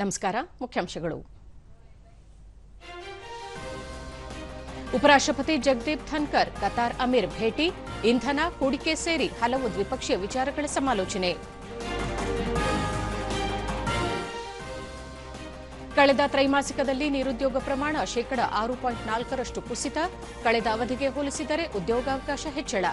ನಮಸ್ಕಾರ. ಮುಖ್ಯಾಂಶಗಳು. ಉಪರಾಷ್ಟ್ರಪತಿ ಜಗದೀಪ್ ಧನ್ಕರ್ ಕತಾರ್ ಅಮೀರ್ ಭೇಟಿ, ಇಂಧನ, ಹೂಡಿಕೆ ಸೇರಿ ಹಲವು ದ್ವಿಪಕ್ಷೀಯ ವಿಚಾರಗಳ ಸಮಾಲೋಚನೆ. ಕಳೆದ ತ್ರೈಮಾಸಿಕದಲ್ಲಿ ನಿರುದ್ಯೋಗ ಪ್ರಮಾಣ ಶೇಕಡ 6.4ರಷ್ಟು ಕುಸಿತ, ಕಳೆದ ಅವಧಿಗೆ ಹೋಲಿಸಿದರೆ ಉದ್ಯೋಗಾವಕಾಶ ಹೆಚ್ಚಳ.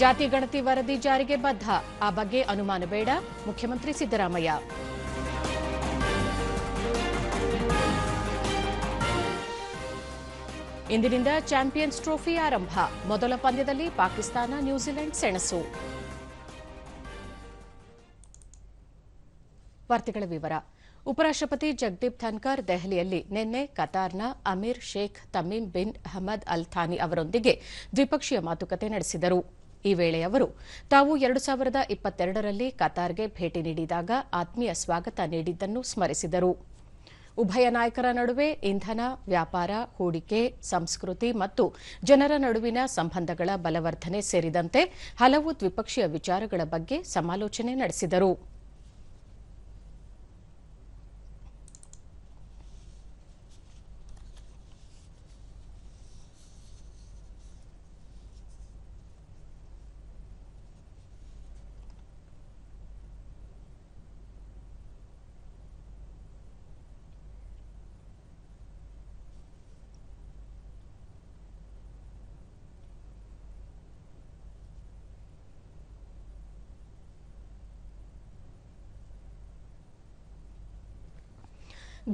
ಜಾತಿ ಗಣತಿ ವರದಿ ಜಾರಿಗೆ ಬದ್ಧ, ಆ ಬಗ್ಗೆ ಅನುಮಾನ ಬೇಡ, ಮುಖ್ಯಮಂತ್ರಿ ಸಿದ್ದರಾಮಯ್ಯ. ಇಂದಿನಿಂದ ಚಾಂಪಿಯನ್ಸ್ ಟ್ರೋಫಿ ಆರಂಭ, ಮೊದಲ ಪಂದ್ಯದಲ್ಲಿ ಪಾಕಿಸ್ತಾನ ನ್ಯೂಜಿಲೆಂಡ್ ಸೆಣಸು. ವಾರ್ತೆಗಳ ವಿವರ. ಉಪರಾಷ್ಟ್ರಪತಿ ಜಗದೀಪ್ ಧನ್ಕರ್ ದೆಹಲಿಯಲ್ಲಿ ನಿನ್ನೆ ಕತಾರ್ನ Emir Sheikh Tamim bin Hamad Al Thani ಅವರೊಂದಿಗೆ ದ್ವಿಪಕ್ಷೀಯ ಮಾತುಕತೆ ನಡೆಸಿದರು. ಈ ವೇಳೆ ಅವರು ತಾವು 2022ರಲ್ಲಿ ಕತಾರ್ಗೆ ಭೇಟಿ ನೀಡಿದಾಗ ಆತ್ಮೀಯ ಸ್ವಾಗತ ನೀಡಿದ್ದನ್ನು ಸ್ಮರಿಸಿದರು. ಉಭಯ ನಾಯಕರ ನಡುವೆ ಇಂಧನ, ವ್ಯಾಪಾರ, ಹೂಡಿಕೆ, ಸಂಸ್ಕೃತಿ ಮತ್ತು ಜನರ ನಡುವಿನ ಸಂಬಂಧಗಳ ಬಲವರ್ಧನೆ ಸೇರಿದಂತೆ ಹಲವು ದ್ವಿಪಕ್ಷೀಯ ವಿಚಾರಗಳ ಬಗ್ಗೆ ಸಮಾಲೋಚನೆ ನಡೆಸಿದರು.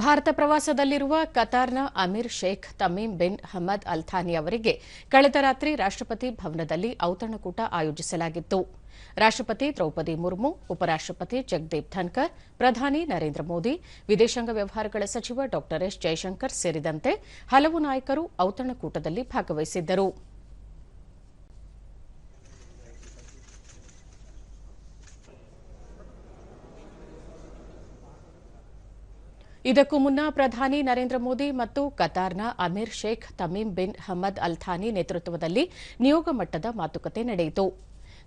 ಭಾರತ ಪ್ರವಾಸದಲ್ಲಿರುವ ಕತಾರ್ನ Emir Sheikh Tamim bin Hamad Al Thani ಅವರಿಗೆ ಕಳೆದ ರಾತ್ರಿ ರಾಷ್ಟ್ರಪತಿ ಭವನದಲ್ಲಿ ಔತಣಕೂಟ ಆಯೋಜಿಸಲಾಗಿತ್ತು. ರಾಷ್ಟ್ರಪತಿ ದ್ರೌಪದಿ ಮುರ್ಮು, ಉಪರಾಷ್ಟ್ರಪತಿ ಜಗದೀಪ್ ಧನ್ಕರ್, ಪ್ರಧಾನಿ ನರೇಂದ್ರ ಮೋದಿ, ವಿದೇಶಾಂಗ ವ್ಯವಹಾರಗಳ ಸಚಿವ ಡಾ ಎಸ್ ಜೈಶಂಕರ್ ಸೇರಿದಂತೆ ಹಲವು ನಾಯಕರು ಔತಣಕೂಟದಲ್ಲಿ ಭಾಗವಹಿಸಿದ್ದರು. ಇದಕ್ಕೂ ಮುನ್ನ ಪ್ರಧಾನಿ ನರೇಂದ್ರ ಮೋದಿ ಮತ್ತು ಕತಾರ್ನ Emir Sheikh Tamim bin Hamad Al Thani ನೇತೃತ್ವದಲ್ಲಿ ನಿಯೋಗ ಮಟ್ಟದ ಮಾತುಕತೆ ನಡೆಯಿತು.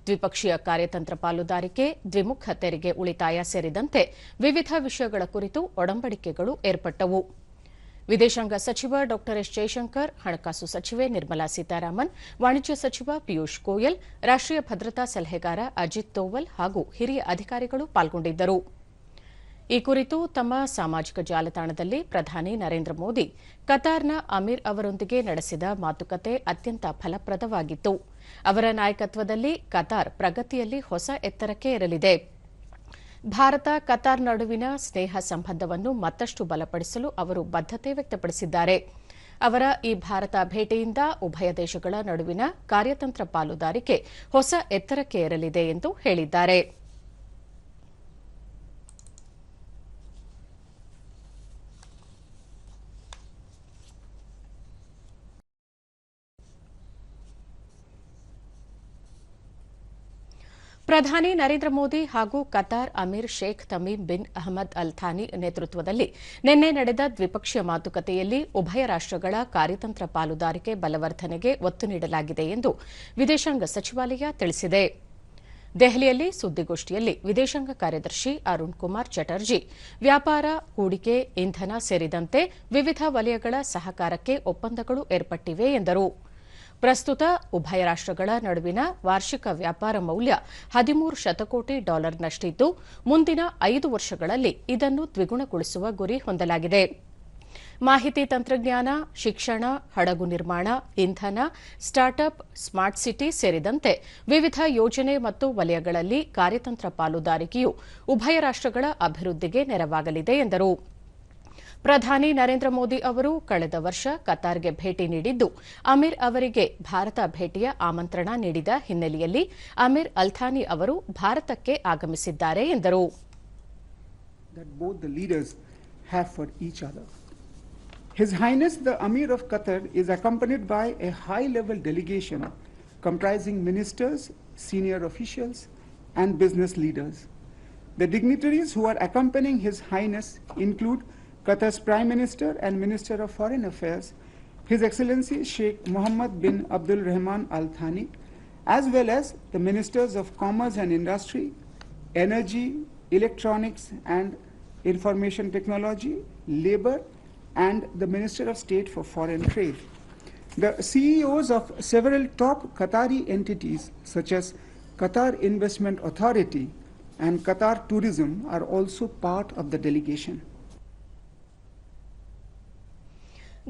ದ್ವಿಪಕ್ಷೀಯ ಕಾರ್ಯತಂತ್ರ ಪಾಲುದಾರಿಕೆ, ದ್ವಿಮುಖ ತೆರಿಗೆ ಉಳಿತಾಯ ಸೇರಿದಂತೆ ವಿವಿಧ ವಿಷಯಗಳ ಕುರಿತು ಒಡಂಬಡಿಕೆಗಳು ಏರ್ಪಟ್ಟವು. ವಿದೇಶಾಂಗ ಸಚಿವ ಡಾ ಎಸ್ ಜೈಶಂಕರ್, ಹಣಕಾಸು ಸಚಿವೆ ನಿರ್ಮಲಾ ಸೀತಾರಾಮನ್, ವಾಣಿಜ್ಯ ಸಚಿವ ಪಿಯೂಷ್ ಗೋಯಲ್, ರಾಷ್ಟೀಯ ಭದ್ರತಾ ಸಲಹೆಗಾರ ಅಜಿತ್ ದೋವಲ್ ಹಾಗೂ ಹಿರಿಯ ಅಧಿಕಾರಿಗಳು ಪಾಲ್ಗೊಂಡಿದ್ದರು. ಈ ಕುರಿತು ತಮ್ಮ ಸಾಮಾಜಿಕ ಜಾಲತಾಣದಲ್ಲಿ ಪ್ರಧಾನಿ ನರೇಂದ್ರ ಮೋದಿ ಕತಾರ್ನ ಅಮೀರ್ ಅವರೊಂದಿಗೆ ನಡೆಸಿದ ಮಾತುಕತೆ ಅತ್ಯಂತ ಫಲಪ್ರದವಾಗಿತ್ತು. ಅವರ ನಾಯಕತ್ವದಲ್ಲಿ ಕತಾರ್ ಪ್ರಗತಿಯಲ್ಲಿ ಹೊಸ ಎತ್ತರಕ್ಕೆ ಏರಲಿದೆ. ಭಾರತ ಕತಾರ್ ನಡುವಿನ ಸ್ನೇಹ ಸಂಬಂಧವನ್ನು ಮತ್ತಷ್ಟು ಬಲಪಡಿಸಲು ಅವರು ಬದ್ಧತೆ ವ್ಯಕ್ತಪಡಿಸಿದ್ದಾರೆ. ಅವರ ಈ ಭಾರತ ಭೇಟಿಯಿಂದ ಉಭಯ ದೇಶಗಳ ನಡುವಿನ ಕಾರ್ಯತಂತ್ರ ಪಾಲುದಾರಿಕೆ ಹೊಸ ಎತ್ತರಕ್ಕೆ ಏರಲಿದೆ ಎಂದು ಹೇಳಿದ್ದಾರೆ. ಪ್ರಧಾನಿ ನರೇಂದ್ರ ಮೋದಿ ಹಾಗೂ Qatar Amir Sheikh Tamim bin Ahmad Al Thani ನೇತೃತ್ವದಲ್ಲಿ ನಿನ್ನೆ ನಡೆದ ದ್ವಿಪಕ್ಷೀಯ ಮಾತುಕತೆಯಲ್ಲಿ ಉಭಯ ರಾಷ್ಟಗಳ ಕಾರ್ಯತಂತ್ರ ಪಾಲುದಾರಿಕೆ ಬಲವರ್ಧನೆಗೆ ಒತ್ತು ನೀಡಲಾಗಿದೆ ಎಂದು ವಿದೇಶಾಂಗ ಸಚಿವಾಲಯ ತಿಳಿಸಿದೆ. ದೆಹಲಿಯಲ್ಲಿ ಸುದ್ದಿಗೋಷ್ಠಿಯಲ್ಲಿ ವಿದೇಶಾಂಗ ಕಾರ್ಯದರ್ಶಿ ಅರುಣ್ ಕುಮಾರ್ ಚಟರ್ಜಿ ವ್ಯಾಪಾರ, ಹೂಡಿಕೆ, ಇಂಧನ ಸೇರಿದಂತೆ ವಿವಿಧ ವಲಯಗಳ ಸಹಕಾರಕ್ಕೆ ಒಪ್ಪಂದಗಳು ಏರ್ಪಟ್ಟಿವೆ ಎಂದರು. ಪ್ರಸ್ತುತ ಉಭಯ ರಾಷ್ಟಗಳ ನಡುವಿನ ವಾರ್ಷಿಕ ವ್ಯಾಪಾರ ಮೌಲ್ಯ $13 ಶತಕೋಟಿ ನಷ್ಟಿದ್ದು, ಮುಂದಿನ 5 ವರ್ಷಗಳಲ್ಲಿ ಇದನ್ನು ದ್ವಿಗುಣಗೊಳಿಸುವ ಗುರಿ ಹೊಂದಲಾಗಿದೆ. ಮಾಹಿತಿ ತಂತ್ರಜ್ಞಾನ, ಶಿಕ್ಷಣ, ಹಡಗು ನಿರ್ಮಾಣ, ಇಂಧನ, ಸ್ಟಾರ್ಟ್ಅಪ್, ಸ್ಮಾರ್ಟ್ ಸಿಟಿ ಸೇರಿದಂತೆ ವಿವಿಧ ಯೋಜನೆ ಮತ್ತು ವಲಯಗಳಲ್ಲಿ ಕಾರ್ಯತಂತ್ರ ಪಾಲುದಾರಿಕೆಯು ಉಭಯ ರಾಷ್ಟಗಳ ಅಭಿವೃದ್ಧಿಗೆ ನೆರವಾಗಲಿದೆ ಎಂದರು. ಪ್ರಧಾನಿ ನರೇಂದ್ರ ಮೋದಿ ಅವರು ಕಳೆದ ವರ್ಷ ಕತಾರ್ಗೆ ಭೇಟಿ ನೀಡಿದ್ದು, ಅಮೀರ್ ಅವರಿಗೆ ಭಾರತ ಭೇಟಿಯ ಆಮಂತ್ರಣ ನೀಡಿದ ಹಿನ್ನೆಲೆಯಲ್ಲಿ ಅಮೀರ್ ಅಲ್ ಥಾನಿ ಅವರು ಭಾರತಕ್ಕೆ ಆಗಮಿಸಿದ್ದಾರೆ ಎಂದರು. His Highness the Amir of Qatar is accompanied by a high-level delegation comprising ministers, senior officials and business leaders. The dignitaries who are accompanying His Highness include Qatar's Prime Minister and Minister of Foreign Affairs, His Excellency Sheikh Mohammed bin Abdul Rahman Al Thani, as well as the Ministers of Commerce and Industry, energy, electronics and information technology, labor, and the Minister of State for Foreign Trade. The CEOs of several top Qatari entities such as Qatar Investment Authority and Qatar Tourism are also part of the delegation.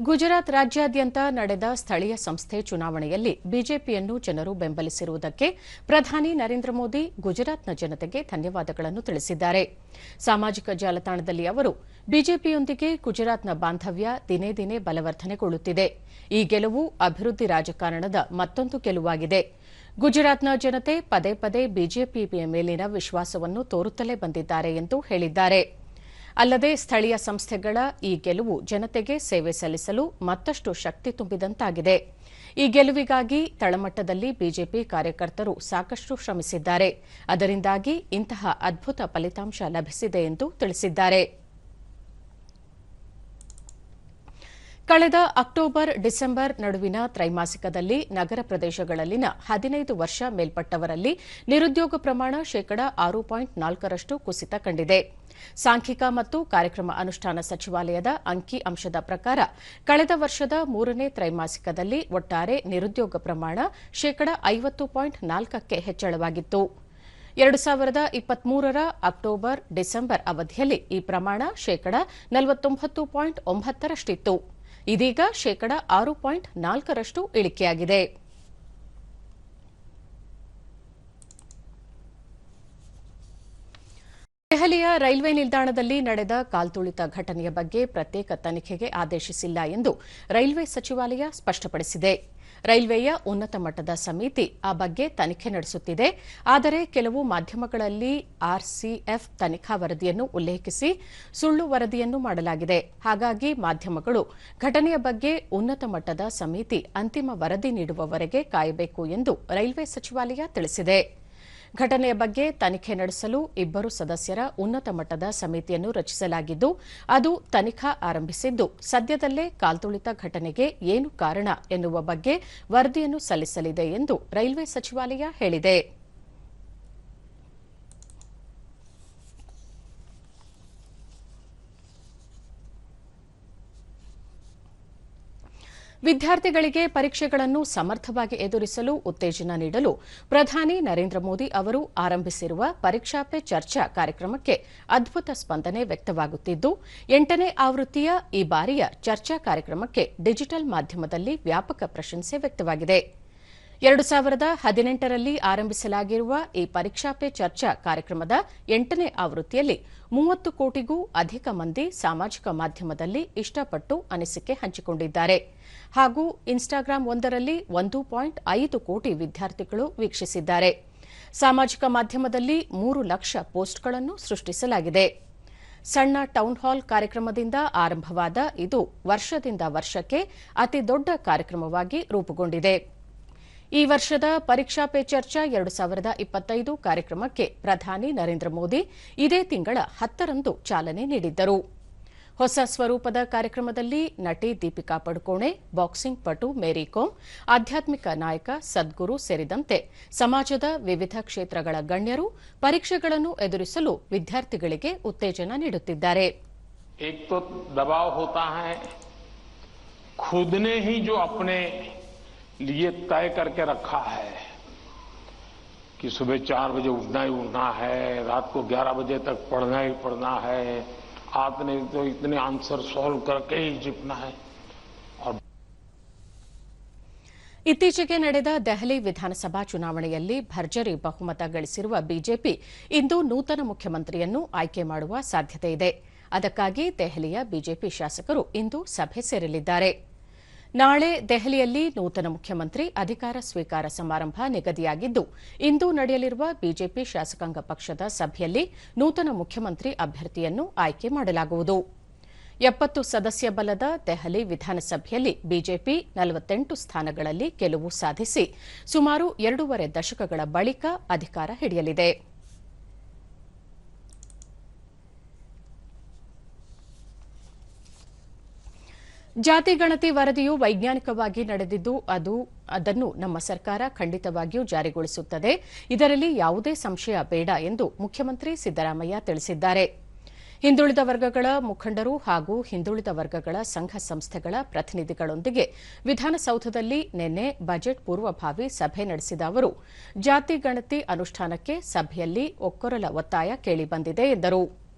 Gujarat ರಾಜ್ಯಾದ್ಯಂತ ನಡೆದ ಸ್ಥಳೀಯ ಸಂಸ್ಥೆ ಚುನಾವಣೆಯಲ್ಲಿ ಬಿಜೆಪಿಯನ್ನು ಜನರು ಬೆಂಬಲಿಸಿರುವುದಕ್ಕೆ ಪ್ರಧಾನಿ ನರೇಂದ್ರ ಮೋದಿ ಗುಜರಾತ್ನ ಜನತೆಗೆ ಧನ್ಯವಾದಗಳನ್ನು ತಿಳಿಸಿದ್ದಾರೆ. ಸಾಮಾಜಿಕ ಜಾಲತಾಣದಲ್ಲಿ ಅವರು ಬಿಜೆಪಿಯೊಂದಿಗೆ ಗುಜರಾತ್ನ ಬಾಂಧವ್ಯ ದಿನೇ ದಿನೇ ಬಲವರ್ಧನೆಗೊಳ್ಳುತ್ತಿದೆ. ಈ ಗೆಲುವು ಅಭಿವೃದ್ಧಿ ರಾಜಕಾರಣದ ಮತ್ತೊಂದು ಗೆಲುವಾಗಿದೆ. ಗುಜರಾತ್ನ ಜನತೆ ಪದೇ ಪದೇ ಬಿಜೆಪಿ ಮೇಲಿನ ವಿಶ್ವಾಸವನ್ನು ತೋರುತ್ತಲೇ ಬಂದಿದ್ದಾರೆ ಎಂದು ಹೇಳಿದ್ದಾರೆ. ಅಲ್ಲದೆ ಸ್ಥಳೀಯ ಸಂಸ್ಥೆಗಳ ಈ ಗೆಲುವು ಜನತೆಗೆ ಸೇವೆ ಸಲ್ಲಿಸಲು ಮತ್ತಷ್ಟು ಶಕ್ತಿ ತುಂಬಿದಂತಾಗಿದೆ. ಈ ಗೆಲುವಿಗಾಗಿ ತಳಮಟ್ಟದಲ್ಲಿ ಬಿಜೆಪಿ ಕಾರ್ಯಕರ್ತರು ಸಾಕಷ್ಟು ಶ್ರಮಿಸಿದ್ದಾರೆ. ಅದರಿಂದಾಗಿ ಇಂತಹ ಅದ್ಭುತ ಫಲಿತಾಂಶ ಲಭಿಸಿದೆ ಎಂದು ತಿಳಿಸಿದ್ದಾರೆ. ಕಳೆದ ಅಕ್ಟೋಬರ್ ಡಿಸೆಂಬರ್ ನಡುವಿನ ತ್ರೈಮಾಸಿಕದಲ್ಲಿ ನಗರ ಪ್ರದೇಶಗಳಲ್ಲಿನ 15 ವರ್ಷ ಮೇಲ್ಪಟ್ಟವರಲ್ಲಿ ನಿರುದ್ಯೋಗ ಪ್ರಮಾಣ ಶೇಕಡಾ 6.4ರಷ್ಟು ಕುಸಿತ ಕಂಡಿದೆ. ಸಾಂಖ್ಯಿಕ ಮತ್ತು ಕಾರ್ಯಕ್ರಮ ಅನುಷ್ಠಾನ ಸಚಿವಾಲಯದ ಅಂಕಿ ಅಂಶದ ಪ್ರಕಾರ ಕಳೆದ ವರ್ಷದ 3ನೇ ತ್ರೈಮಾಸಿಕದಲ್ಲಿ ಒಟ್ಟಾರೆ ನಿರುದ್ಯೋಗ ಪ್ರಮಾಣ ಶೇಕಡಾ 50.4ಕ್ಕೆ ಹೆಚ್ಚಳವಾಗಿತ್ತು. 2023ರ ಅಕ್ಟೋಬರ್ ಡಿಸೆಂಬರ್ ಅವಧಿಯಲ್ಲಿ ಈ ಪ್ರಮಾಣ ಶೇಕಡಾ 49.9ರಷ್ಟಿತ್ತು. ಇದೀಗ ಶೇಕಡಾ 6.4ರಷ್ಟು ಇಳಿಕೆಯಾಗಿದೆ. ದೆಹಲಿಯ ರೈಲ್ವೆ ನಿಲ್ದಾಣದಲ್ಲಿ ನಡೆದ ಕಾಲ್ತುಳಿತ ಘಟನೆಯ ಬಗ್ಗೆ ಪ್ರತ್ಯೇಕ ತನಿಖೆಗೆ ಆದೇಶಿಸಿಲ್ಲ ಎಂದು ರೈಲ್ವೆ ಸಚಿವಾಲಯ ಸ್ಪಷ್ಟಪಡಿಸಿದೆ. ರೈಲ್ವೆಯ ಉನ್ನತ ಮಟ್ಟದ ಸಮಿತಿ ಆ ಬಗ್ಗೆ ತನಿಖೆ ನಡೆಸುತ್ತಿದೆ. ಆದರೆ ಕೆಲವು ಮಾಧ್ಯಮಗಳಲ್ಲಿ ಆರ್ಸಿಎಫ್ ತನಿಖಾ ವರದಿಯನ್ನು ಉಲ್ಲೇಖಿಸಿ ಸುಳ್ಳು ವರದಿಯನ್ನು ಮಾಡಲಾಗಿದೆ. ಹಾಗಾಗಿ ಮಾಧ್ಯಮಗಳು ಘಟನೆಯ ಬಗ್ಗೆ ಉನ್ನತ ಮಟ್ಟದ ಸಮಿತಿ ಅಂತಿಮ ವರದಿ ನೀಡುವವರೆಗೆ ಕಾಯಬೇಕು ಎಂದು ರೈಲ್ವೆ ಸಚಿವಾಲಯ ತಿಳಿಸಿದೆ. ಘಟನೆಯ ಬಗ್ಗೆ ತನಿಖೆ ನಡೆಸಲು 2 ಸದಸ್ಯರ ಉನ್ನತ ಮಟ್ಟದ ಸಮಿತಿಯನ್ನು ರಚಿಸಲಾಗಿದ್ದು ಅದು ತನಿಖಾ ಆರಂಭಿಸಿದ್ದು ಸದ್ಯದಲ್ಲೇ ಕಾಲ್ತುಳಿತ ಘಟನೆಗೆ ಏನು ಕಾರಣ ಎನ್ನುವ ಬಗ್ಗೆ ವರದಿಯನ್ನು ಸಲ್ಲಿಸಲಿದೆ ಎಂದು ರೈಲ್ವೆ ಸಚಿವಾಲಯ ಹೇಳಿದೆ. ವಿದ್ಯಾರ್ಥಿಗಳಿಗೆ ಪರೀಕ್ಷೆಗಳನ್ನು ಸಮರ್ಥವಾಗಿ ಎದುರಿಸಲು ಉತ್ತೇಜನ ನೀಡಲು ಪ್ರಧಾನಿ ನರೇಂದ್ರ ಮೋದಿ ಅವರು ಆರಂಭಿಸಿರುವ ಪರೀಕ್ಷಾ ಪೆ ಚರ್ಚಾ ಕಾರ್ಯಕ್ರಮಕ್ಕೆ ಅದ್ಭುತ ಸ್ಪಂದನೆ ವ್ಯಕ್ತವಾಗುತ್ತಿದ್ದು 8ನೇ ಆವೃತ್ತಿಯ ಈ ಬಾರಿಯ ಚರ್ಚಾ ಕಾರ್ಯಕ್ರಮಕ್ಕೆ ಡಿಜಿಟಲ್ ಮಾಧ್ಯಮದಲ್ಲಿ ವ್ಯಾಪಕ ಪ್ರಶಂಸೆ ವ್ಯಕ್ತವಾಗಿದೆ. 2018ರಲ್ಲಿ ಆರಂಭಿಸಲಾಗಿರುವ ಈ ಪರೀಕ್ಷಾ ಪೆ ಚರ್ಚಾ ಕಾರ್ಯಕ್ರಮದ 8ನೇ ಆವೃತ್ತಿಯಲ್ಲಿ 30 ಕೋಟಿಗೂ ಅಧಿಕ ಮಂದಿ ಸಾಮಾಜಿಕ ಮಾಧ್ಯಮದಲ್ಲಿ ಇಷ್ಟಪಟ್ಟು ಅನಿಸಿಕೆ ಹಂಚಿಕೊಂಡಿದ್ದಾರೆ. ಹಾಗೂ ಇನ್ಸ್ಟಾಗ್ರಾಂ ಒಂದರಲ್ಲಿ 1.5 ಕೋಟಿ ವಿದ್ಯಾರ್ಥಿಗಳು ವೀಕ್ಷಿಸಿದ್ದಾರೆ. ಸಾಮಾಜಿಕ ಮಾಧ್ಯಮದಲ್ಲಿ 3 ಲಕ್ಷ ಪೋಸ್ಟ್ಗಳನ್ನು ಸೃಷ್ಟಿಸಲಾಗಿದೆ. ಸಣ್ಣ ಟೌನ್ ಹಾಲ್ ಕಾರ್ಯಕ್ರಮದಿಂದ ಆರಂಭವಾದ ಇದು ವರ್ಷದಿಂದ ವರ್ಷಕ್ಕೆ ಅತಿದೊಡ್ಡ ಕಾರ್ಯಕ್ರಮವಾಗಿ ರೂಪುಗೊಂಡಿದೆ. ಈ ವರ್ಷದ ಪರೀಕ್ಷಾ ಪೆ ಚರ್ಚಾ 2025 ಕಾರ್ಯಕ್ರಮಕ್ಕೆ ಪ್ರಧಾನಿ ನರೇಂದ್ರ ಮೋದಿ ಇದೇ ತಿಂಗಳ 10ರಂದು ಚಾಲನೆ ನೀಡಿದ್ದರು. ಹೊಸ ಸ್ವರೂಪದ ಕಾರ್ಯಕ್ರಮದಲ್ಲಿ ನಟಿ ದೀಪಿಕಾ ಪಡುಕೋಣೆ, ಬಾಕ್ಸಿಂಗ್ ಪಟು ಮೇರಿ ಕೋಮ್, ಆಧ್ಯಾತ್ಮಿಕ ನಾಯಕ ಸದ್ಗುರು ಸೇರಿದಂತೆ ಸಮಾಜದ ವಿವಿಧ ಕ್ಷೇತ್ರಗಳ ಗಣ್ಯರು ಪರೀಕ್ಷೆಗಳನ್ನು ಎದುರಿಸಲು ವಿದ್ಯಾರ್ಥಿಗಳಿಗೆ ಉತ್ತೇಜನ ನೀಡುತ್ತಿದ್ದಾರೆ. एक तो दबाव होता है, खुद ने ही जो अपने लिए तय करके रखा है कि सुबह 4 बजे उठना ही उठना है, रात को 11 बजे तक पढ़ना ही पढ़ना है, आपने तो इतने आंसर सॉल्व करके ही जीतना है. ಇತ್ತೀಚೆಗೆ ನಡೆದ ದೆಹಲಿ ವಿಧಾನಸಭಾ ಚುನಾವಣೆಯಲ್ಲಿ ಭರ್ಜರಿ ಬಹುಮತ ಗಳಿಸಿರುವ ಬಿಜೆಪಿ ಇಂದು ನೂತನ ಮುಖ್ಯಮಂತ್ರಿಯನ್ನು ಆಯ್ಕೆ ಮಾಡುವ ಸಾಧ್ಯತೆ ಇದೆ. ಅದಕ್ಕಾಗಿ ದೆಹಲಿಯ ಬಿಜೆಪಿ ಶಾಸಕರು ಇಂದು ಸಭೆ ಸೇರಲಿದ್ದಾರೆ. ನಾಳೆ ದೆಹಲಿಯಲ್ಲಿ ನೂತನ ಮುಖ್ಯಮಂತ್ರಿ ಅಧಿಕಾರ ಸ್ವೀಕಾರ ಸಮಾರಂಭ ನಿಗದಿಯಾಗಿದ್ದು ಇಂದು ನಡೆಯಲಿರುವ ಬಿಜೆಪಿ ಶಾಸಕಾಂಗ ಪಕ್ಷದ ಸಭೆಯಲ್ಲಿ ನೂತನ ಮುಖ್ಯಮಂತ್ರಿ ಅಭ್ಯರ್ಥಿಯನ್ನು ಆಯ್ಕೆ ಮಾಡಲಾಗುವುದು. 70 ಸದಸ್ಯ ಬಲದ ದೆಹಲಿ ವಿಧಾನಸಭೆಯಲ್ಲಿ ಬಿಜೆಪಿ 48 ಸ್ಥಾನಗಳಲ್ಲಿ ಗೆಲುವು ಸಾಧಿಸಿ ಸುಮಾರು 2.5 ದಶಕಗಳ ಬಳಿಕ ಅಧಿಕಾರ ಹಿಡಿಯಲಿದೆ. ಜಾತಿ ಗಣತಿ ವರದಿಯು ವೈಜ್ಞಾನಿಕವಾಗಿ ನಡೆದಿದ್ದು ಅದನ್ನು ನಮ್ಮ ಸರ್ಕಾರ ಖಂಡಿತವಾಗಿಯೂ ಜಾರಿಗೊಳಿಸುತ್ತದೆ. ಇದರಲ್ಲಿ ಯಾವುದೇ ಸಂಶಯ ಬೇಡ ಎಂದು ಮುಖ್ಯಮಂತ್ರಿ ಸಿದ್ದರಾಮಯ್ಯ ತಿಳಿಸಿದ್ದಾರೆ. ಹಿಂದುಳಿದ ವರ್ಗಗಳ ಮುಖಂಡರು ಹಾಗೂ ಹಿಂದುಳಿದ ವರ್ಗಗಳ ಸಂಘ ಸಂಸ್ಥೆಗಳ ಪ್ರತಿನಿಧಿಗಳೊಂದಿಗೆ ವಿಧಾನಸೌಧದಲ್ಲಿ ನಿನ್ನೆ ಬಜೆಟ್ ಪೂರ್ವಭಾವಿ ಸಭೆ ನಡೆಸಿದ ಅವರು ಜಾತಿ ಗಣತಿ ಅನುಷ್ಠಾನಕ್ಕೆ ಸಭೆಯಲ್ಲಿ ಒಕ್ಕೊರಲ ಒತ್ತಾಯ ಕೇಳಿಬಂದಿದೆ ಎಂದರು.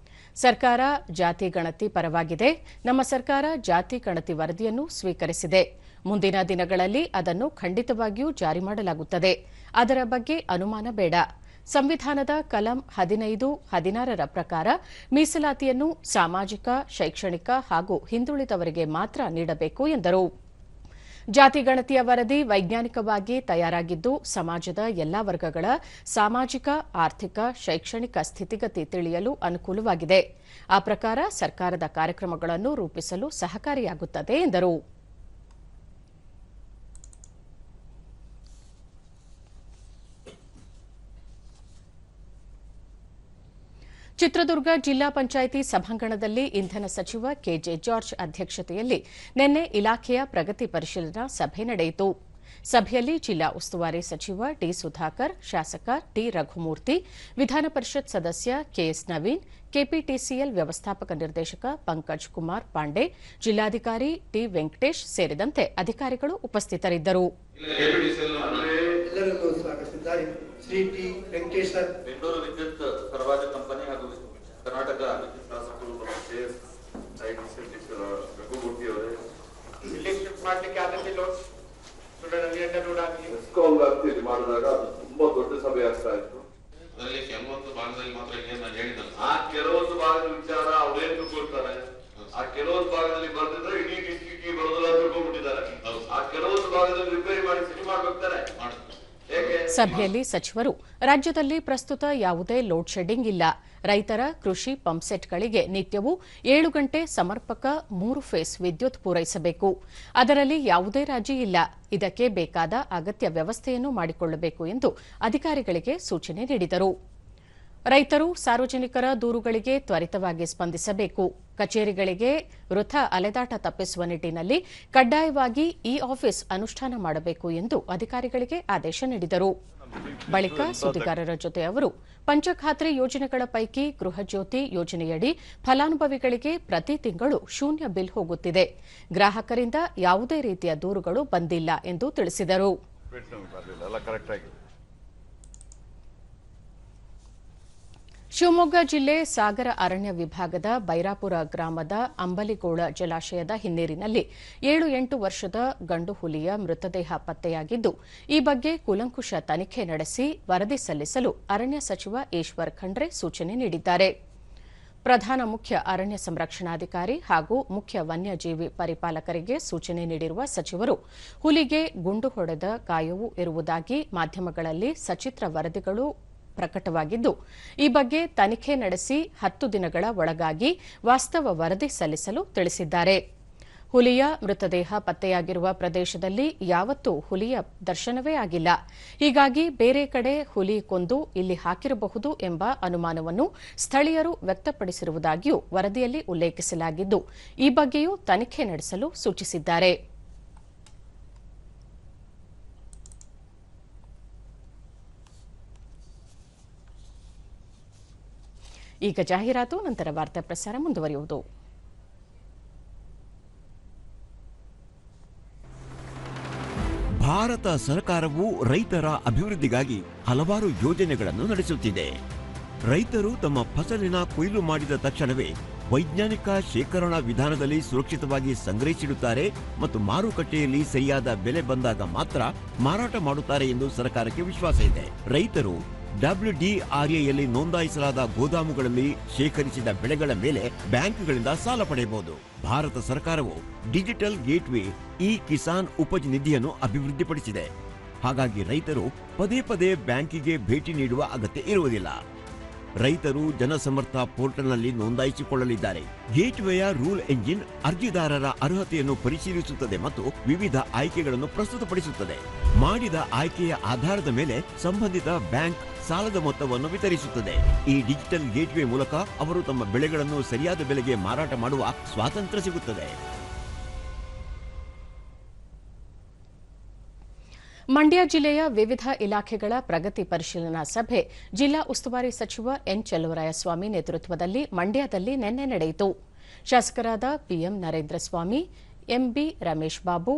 ಸರ್ಕಾರ ಜಾತಿ ಗಣತಿ ಪರವಾಗಿದೆ. ನಮ್ಮ ಸರ್ಕಾರ ಜಾತಿ ಗಣತಿ ವರದಿಯನ್ನು ಸ್ವೀಕರಿಸಿದೆ. ಮುಂದಿನ ದಿನಗಳಲ್ಲಿ ಅದನ್ನು ಖಂಡಿತವಾಗಿಯೂ ಜಾರಿ ಮಾಡಲಾಗುತ್ತದೆ. ಅದರ ಬಗ್ಗೆ ಅನುಮಾನ ಬೇಡ. ಸಂವಿಧಾನದ ಕಲಂ 15-16ರ ಪ್ರಕಾರ ಮೀಸಲಾತಿಯನ್ನು ಸಾಮಾಜಿಕ, ಶೈಕ್ಷಣಿಕ ಹಾಗೂ ಹಿಂದುಳಿದವರಿಗೆ ಮಾತ್ರ ನೀಡಬೇಕು ಎಂದರು. ಜಾತಿ ಗಣತಿಯ ವರದಿ ವೈಜ್ಞಾನಿಕವಾಗಿ ತಯಾರಾಗಿದ್ದು ಸಮಾಜದ ಎಲ್ಲಾ ವರ್ಗಗಳ ಸಾಮಾಜಿಕ, ಆರ್ಥಿಕ, ಶೈಕ್ಷಣಿಕ ಸ್ಥಿತಿಗತಿ ತಿಳಿಯಲು ಅನುಕೂಲವಾಗಿದೆ. ಆ ಪ್ರಕಾರ ಸರ್ಕಾರದ ಕಾರ್ಯಕ್ರಮಗಳನ್ನು ರೂಪಿಸಲು ಸಹಕಾರಿಯಾಗುತ್ತದೆ ಎಂದರು. ಚಿತ್ರದುರ್ಗ ಜಿಲ್ಲಾ ಪಂಚಾಯಿತಿ ಸಭಾಂಗಣದಲ್ಲಿ ಇಂಧನ ಸಚಿವ ಕೆಜೆ ಜಾರ್ಜ್ ಅಧ್ಯಕ್ಷತೆಯಲ್ಲಿ ನಿನ್ನೆ ಇಲಾಖೆಯ ಪ್ರಗತಿ ಪರಿಶೀಲನಾ ಸಭೆ ನಡೆಯಿತು. ಸಭೆಯಲ್ಲಿ ಜಿಲ್ಲಾ ಉಸ್ತುವಾರಿ ಸಚಿವ ಡಿ ಸುಧಾಕರ್, ಶಾಸಕ ಟಿ ರಘುಮೂರ್ತಿ, ವಿಧಾನ ಪರಿಷತ್ ಸದಸ್ಯ ಕೆಎಸ್ ನವೀನ್, ಕೆಪಿಟಿಸಿಎಲ್ ವ್ಯವಸ್ಥಾಪಕ ನಿರ್ದೇಶಕ ಪಂಕಜ್ ಕುಮಾರ್ ಪಾಂಡೆ, ಜಿಲ್ಲಾಧಿಕಾರಿ ಟಿ ವೆಂಕಟೇಶ್ ಸೇರಿದಂತೆ ಅಧಿಕಾರಿಗಳು ಉಪಸ್ಥಿತರಿದ್ದರು. ಶ್ರೀ ಟಿ ವೆಂಕಟೇಶ್ ಸರ್, ಬೆಂಗಳೂರು ವಿದ್ಯುತ್ ಸರಬರಾಜು ಕಂಪನಿ ಹಾಗೂ ಕರ್ನಾಟಕ ವಿದ್ಯುತ್ ಶಾಸಕರು ರಘುಮೂರ್ತಿ ಅವರೇ, ಇಲ್ಲಿ ಶಿಫ್ಟ್ ಮಾಡ್ಲಿಕ್ಕೆ ಆದಕ್ಕೆ ಲೋಡ್ ಮಾಡಿದಾಗ ತುಂಬಾ ದೊಡ್ಡ ಸಭೆ ಆಗ್ತಾ ಇತ್ತು. ಅದರಲ್ಲಿ ಕೆಲವೊಂದು ಭಾಗದಲ್ಲಿ ಮಾತ್ರ ನಾನು ಹೇಳಿದ್ನಲ್ಲ, ಆ ಕೆಲವೊಂದು ಭಾಗದ ವಿಚಾರ ಅವ್ರೇನ್ ತಿಳ್ಕೊಳ್ತಾರೆ, ಆ ಕೆಲವೊಂದು ಭಾಗದಲ್ಲಿ ಬರ್ದಿದ್ರೆ ಇಡೀ ಡಿಸ್ಟ್ರಿಕ್ಟ್ ಬರೋದಿಲ್ಲ ತಿಳ್ಕೊಂಡ್ಬಿಟ್ಟಿದ್ದಾರೆ. ಆ ಕೆಲವೊಂದು ಭಾಗದಲ್ಲಿ ರಿಪೇರಿ ಮಾಡಿ ಸಿಟಿ ಮಾಡ್ಬೇಕಾರೆ. ಸಭೆಯಲ್ಲಿ ಸಚಿವರು ರಾಜ್ಯದಲ್ಲಿ ಪ್ರಸ್ತುತ ಯಾವುದೇ ಲೋಡ್ ಶೆಡ್ಡಿಂಗ್ ಇಲ್ಲ. ರೈತರ ಕೃಷಿ ಪಂಪ್ಸೆಟ್ಗಳಿಗೆ ನಿತ್ಯವೂ 7 ಗಂಟೆ ಸಮರ್ಪಕ 3 ಫೇಸ್ ವಿದ್ಯುತ್ ಪೂರೈಸಬೇಕು. ಅದರಲ್ಲಿ ಯಾವುದೇ ರಾಜಿ ಇಲ್ಲ. ಇದಕ್ಕೆ ಬೇಕಾದ ಅಗತ್ಯ ವ್ಯವಸ್ಥೆಯನ್ನು ಮಾಡಿಕೊಳ್ಳಬೇಕು ಎಂದು ಅಧಿಕಾರಿಗಳಿಗೆ ಸೂಚನೆ ನೀಡಿದರು. ರೈತರು ಸಾರ್ವಜನಿಕರ ದೂರುಗಳಿಗೆ ತ್ವರಿತವಾಗಿ ಸ್ಪಂದಿಸಬೇಕು. ಕಚೇರಿಗಳಿಗೆ ವೃಥಾ ಅಲೆದಾಟ ತಪ್ಪಿಸುವ ನಿಟ್ಟಿನಲ್ಲಿ ಕಡ್ಡಾಯವಾಗಿ ಇ-ಆಫೀಸ್ ಅನುಷ್ಠಾನ ಮಾಡಬೇಕು ಎಂದು ಅಧಿಕಾರಿಗಳಿಗೆ ಆದೇಶ ನೀಡಿದರು. ಬಳಿಕ ಸುದ್ದಿಗಾರರ ಜೊತೆ ಅವರು ಪಂಚಖಾತ್ರಿ ಯೋಜನೆಗಳ ಪೈಕಿ ಗೃಹಜ್ಯೋತಿ ಯೋಜನೆಯಡಿ ಫಲಾನುಭವಿಗಳಿಗೆ ಪ್ರತಿ ತಿಂಗಳು ಶೂನ್ಯ ಬಿಲ್ ಹೋಗುತ್ತಿದೆ. ಗ್ರಾಹಕರಿಂದ ಯಾವುದೇ ರೀತಿಯ ದೂರುಗಳು ಬಂದಿಲ್ಲ ಎಂದು ತಿಳಿಸಿದರು. ಶಿವಮೊಗ್ಗ ಜಿಲ್ಲೆ ಸಾಗರ ಅರಣ್ಯ ವಿಭಾಗದ ಬೈರಾಪುರ ಗ್ರಾಮದ ಅಂಬಲಿಗೋಳ ಜಲಾಶಯದ ಹಿನ್ನೀರಿನಲ್ಲಿ 7-8 ವರ್ಷದ ಗಂಡು ಹುಲಿಯ ಮೃತದೇಹ ಪತ್ತೆಯಾಗಿದ್ದು, ಈ ಬಗ್ಗೆ ಕೂಲಂಕುಷ ತನಿಖೆ ನಡೆಸಿ ವರದಿ ಸಲ್ಲಿಸಲು ಅರಣ್ಯ ಸಚಿವ ಈಶ್ವರ್ ಖಂಡ್ರೆ ಸೂಚನೆ ನೀಡಿದ್ದಾರೆ. ಪ್ರಧಾನ ಮುಖ್ಯ ಅರಣ್ಯ ಸಂರಕ್ಷಣಾಧಿಕಾರಿ ಹಾಗೂ ಮುಖ್ಯ ವನ್ಯಜೀವಿ ಪರಿಪಾಲಕರಿಗೆ ಸೂಚನೆ ನೀಡಿರುವ ಸಚಿವರು ಹುಲಿಗೆ ಗುಂಡು ಹೊಡೆದ ಗಾಯವೂ ಇರುವುದಾಗಿ ಮಾಧ್ಯಮಗಳಲ್ಲಿ ಸಚಿತ್ರ ವರದಿಗಳು ಪ್ರಕಟವಾಗಿದ್ದು, ಈ ಬಗ್ಗೆ ತನಿಖೆ ನಡೆಸಿ 10 ದಿನಗಳ ಒಳಗಾಗಿ ವಾಸ್ತವ ವರದಿ ಸಲ್ಲಿಸಲು ತಿಳಿಸಿದ್ದಾರೆ. ಹುಲಿಯ ಮೃತದೇಹ ಪತ್ತೆಯಾಗಿರುವ ಪ್ರದೇಶದಲ್ಲಿ ಯಾವತ್ತೂ ಹುಲಿಯ ದರ್ಶನವೇ ಆಗಿಲ್ಲ. ಹೀಗಾಗಿ ಬೇರೆ ಕಡೆ ಹುಲಿ ಕೊಂದು ಇಲ್ಲಿ ಹಾಕಿರಬಹುದು ಎಂಬ ಅನುಮಾನವನ್ನು ಸ್ಥಳೀಯರು ವ್ಯಕ್ತಪಡಿಸಿರುವುದಾಗಿಯೂ ವರದಿಯಲ್ಲಿ ಉಲ್ಲೇಖಿಸಲಾಗಿದ್ದು, ಈ ಬಗ್ಗೆಯೂ ತನಿಖೆ ನಡೆಸಲು ಸೂಚಿಸಿದ್ದಾರೆ. ಈಗ ಜಾಹೀರಾತು, ನಂತರ ವಾರ್ತಾ ಪ್ರಸಾರ ಮುಂದುವರಿಯುವುದು. ಭಾರತ ಸರ್ಕಾರವು ರೈತರ ಅಭಿವೃದ್ಧಿಗಾಗಿ ಹಲವಾರು ಯೋಜನೆಗಳನ್ನು ನಡೆಸುತ್ತಿದೆ. ರೈತರು ತಮ್ಮ ಫಸಲಿನ ಕೊಯ್ಲು ಮಾಡಿದ ತಕ್ಷಣವೇ ವೈಜ್ಞಾನಿಕ ಶೇಖರಣಾ ವಿಧಾನದಲ್ಲಿ ಸುರಕ್ಷಿತವಾಗಿ ಸಂಗ್ರಹಿಸಿಡುತ್ತಾರೆ ಮತ್ತು ಮಾರುಕಟ್ಟೆಯಲ್ಲಿ ಸರಿಯಾದ ಬೆಲೆ ಬಂದಾಗ ಮಾತ್ರ ಮಾರಾಟ ಮಾಡುತ್ತಾರೆ ಎಂದು ಸರ್ಕಾರಕ್ಕೆ ವಿಶ್ವಾಸ ಇದೆ. ರೈತರು WDRAಯಲ್ಲಿ ನೋಂದಾಯಿಸಲಾದ ಗೋದಾಮುಗಳಲ್ಲಿ ಶೇಖರಿಸಿದ ಬೆಳೆಗಳ ಮೇಲೆ ಬ್ಯಾಂಕ್ಗಳಿಂದ ಸಾಲ ಪಡೆಯಬಹುದು. ಭಾರತ ಸರ್ಕಾರವು ಡಿಜಿಟಲ್ ಗೇಟ್ವೇ ಇ-ಕಿಸಾನ್ ಉಪಜ್ ನಿಧಿಯನ್ನು ಅಭಿವೃದ್ಧಿಪಡಿಸಿದೆ. ಹಾಗಾಗಿ ರೈತರು ಪದೇ ಪದೇ ಬ್ಯಾಂಕಿಗೆ ಭೇಟಿ ನೀಡುವ ಅಗತ್ಯ ಇರುವುದಿಲ್ಲ. ರೈತರು ಜನಸಮರ್ಥ ಪೋರ್ಟಲ್ನಲ್ಲಿ ನೋಂದಾಯಿಸಿಕೊಳ್ಳಲಿದ್ದಾರೆ. ಗೇಟ್ವೇಯ ರೂಲ್ ಎಂಜಿನ್ ಅರ್ಜಿದಾರರ ಅರ್ಹತೆಯನ್ನು ಪರಿಶೀಲಿಸುತ್ತದೆ ಮತ್ತು ವಿವಿಧ ಆಯ್ಕೆಗಳನ್ನು ಪ್ರಸ್ತುತಪಡಿಸುತ್ತದೆ. ಮಾಡಿದ ಆಯ್ಕೆಯ ಆಧಾರದ ಮೇಲೆ ಸಂಬಂಧಿತ ಬ್ಯಾಂಕ್ ಸಾಲದ ಮೊತ್ತವನ್ನು ವಿತರಿಸುತ್ತದೆ. ಈ ಡಿಜಿಟಲ್ ಗೇಟ್ವೇ ಮೂಲಕ ಅವರು ತಮ್ಮ ಬೆಳೆಗಳನ್ನು ಸರಿಯಾದ ಬೆಲೆಗೆ ಮಾರಾಟ ಮಾಡುವ ಸ್ವಾತಂತ್ರ್ಯ ಸಿಗುತ್ತದೆ. ಮಂಡ್ಯ ಜಿಲ್ಲೆಯ ವಿವಿಧ ಇಲಾಖೆಗಳ ಪ್ರಗತಿ ಪರಿಶೀಲನಾ ಸಭೆ ಜಿಲ್ಲಾ ಉಸ್ತುವಾರಿ ಸಚಿವ ಎನ್ ಚೆಲುವರಾಯಸ್ವಾಮಿ ನೇತೃತ್ವದಲ್ಲಿ ಮಂಡ್ಯದಲ್ಲಿ ನಿನ್ನೆ ನಡೆಯಿತು. ಶಾಸಕರಾದ ಪಿಎಂ ನರೇಂದ್ರ ಸ್ವಾಮಿ, ಎಂಬಿ ರಮೇಶ್ ಬಾಬು,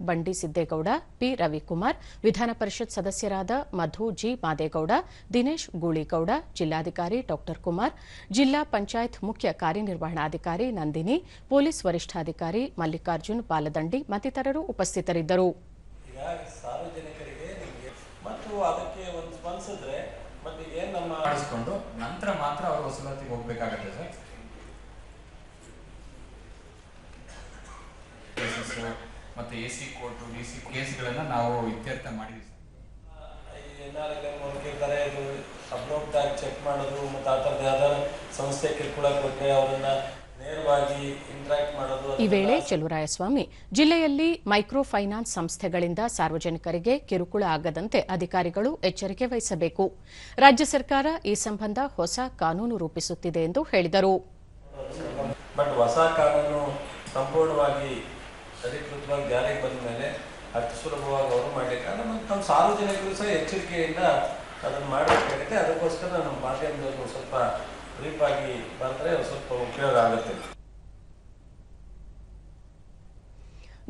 ಬಂಡಿ ಸಿದ್ದೇಗೌಡ, ಪಿ ರವಿಕುಮಾರ್, ವಿಧಾನ ಪರಿಷತ್ ಸದಸ್ಯರಾದ ಮಧು ಜಿ ಮಾದೇಗೌಡ, ದಿನೇಶ್ ಗೂಳಿಗೌಡ, ಜಿಲ್ಲಾಧಿಕಾರಿ ಡಾ ಕುಮಾರ್, ಜಿಲ್ಲಾ ಪಂಚಾಯತ್ ಮುಖ್ಯ ಕಾರ್ಯನಿರ್ವಹಣಾಧಿಕಾರಿ ನಂದಿನಿ, ಪೊಲೀಸ್ ವರಿಷ್ಠಾಧಿಕಾರಿ ಮಲ್ಲಿಕಾರ್ಜುನ್ ಬಾಲದಂಡಿ ಮತ್ತಿತರರು ಉಪಸ್ಥಿತರಿದ್ದರು. ಸಾರ್ವಜನಿಕರಿಗೆ ಮತ್ತು ಅದಕ್ಕೆ ಒಂದು ಸ್ಪಂದಿಸಿದ್ರೆ ಮತ್ತೆ ಏನು ನಮ್ಮ ಮಾಡಿಸ್ಕೊಂಡು ನಂತರ ಮಾತ್ರ ಅವರು ವಸೂಲಾತಿಗೆ ಹೋಗಬೇಕಾಗುತ್ತೆ ಸರ್. ಮತ್ತೆ ಎಸಿ ಕೋರ್ಟು ಡಿಸಿ ಕೇಸ್ಗಳನ್ನು ನಾವು ಇತ್ಯರ್ಥ ಮಾಡಿದ್ವಿ ಸರ್. ಅಪ್ಲೋಡ್ ಆಗಿ ಚೆಕ್ ಮಾಡೋದು ಮತ್ತು ಆ ಥರದ ಯಾವ್ದಾದ್ರು ಸಂಸ್ಥೆ ಕಿರುಕುಳ ಕೊಟ್ಟರೆ ಅವರನ್ನ ನೇರವಾಗಿ ಇಂಟ್ರಾಕ್ಟ್ ಮಾಡೋದು. ಈ ವೇಳೆ ಚೆಲುವರಾಯಸ್ವಾಮಿ ಜಿಲ್ಲೆಯಲ್ಲಿ ಮೈಕ್ರೋ ಫೈನಾನ್ಸ್ ಸಂಸ್ಥೆಗಳಿಂದ ಸಾರ್ವಜನಿಕರಿಗೆ ಕಿರುಕುಳ ಆಗದಂತೆ ಅಧಿಕಾರಿಗಳು ಎಚ್ಚರಿಕೆ ವಹಿಸಬೇಕು. ರಾಜ್ಯ ಸರ್ಕಾರ ಈ ಸಂಬಂಧ ಹೊಸ ಕಾನೂನು ರೂಪಿಸುತ್ತಿದೆ ಎಂದು ಹೇಳಿದರು. ಬಟ್ ಹೊಸ ಕಾನೂನು ಸಂಪೂರ್ಣವಾಗಿ ಅಧಿಕೃತವಾಗಿ ಜಾರಿಗೆ ಬಂದ ಮೇಲೆ ಅಷ್ಟು ಸುಲಭವಾಗಿ ಅವರು ಮಾಡಲಿಕ್ಕೆ ನಮ್ಮ ಸಾರ್ವಜನಿಕರು ಸಹ ಎಚ್ಚರಿಕೆಯಿಂದ ಅದನ್ನು ಮಾಡಬೇಕಾಗುತ್ತೆ. ಅದಕ್ಕೋಸ್ಕರ ನಮ್ಮ ಮಾಧ್ಯಮದವರು ಸ್ವಲ್ಪ ಬ್ರೀಫ್ ಆಗಿ ಬಂದರೆ ಸ್ವಲ್ಪ ಉಪಯೋಗ ಆಗುತ್ತೆ.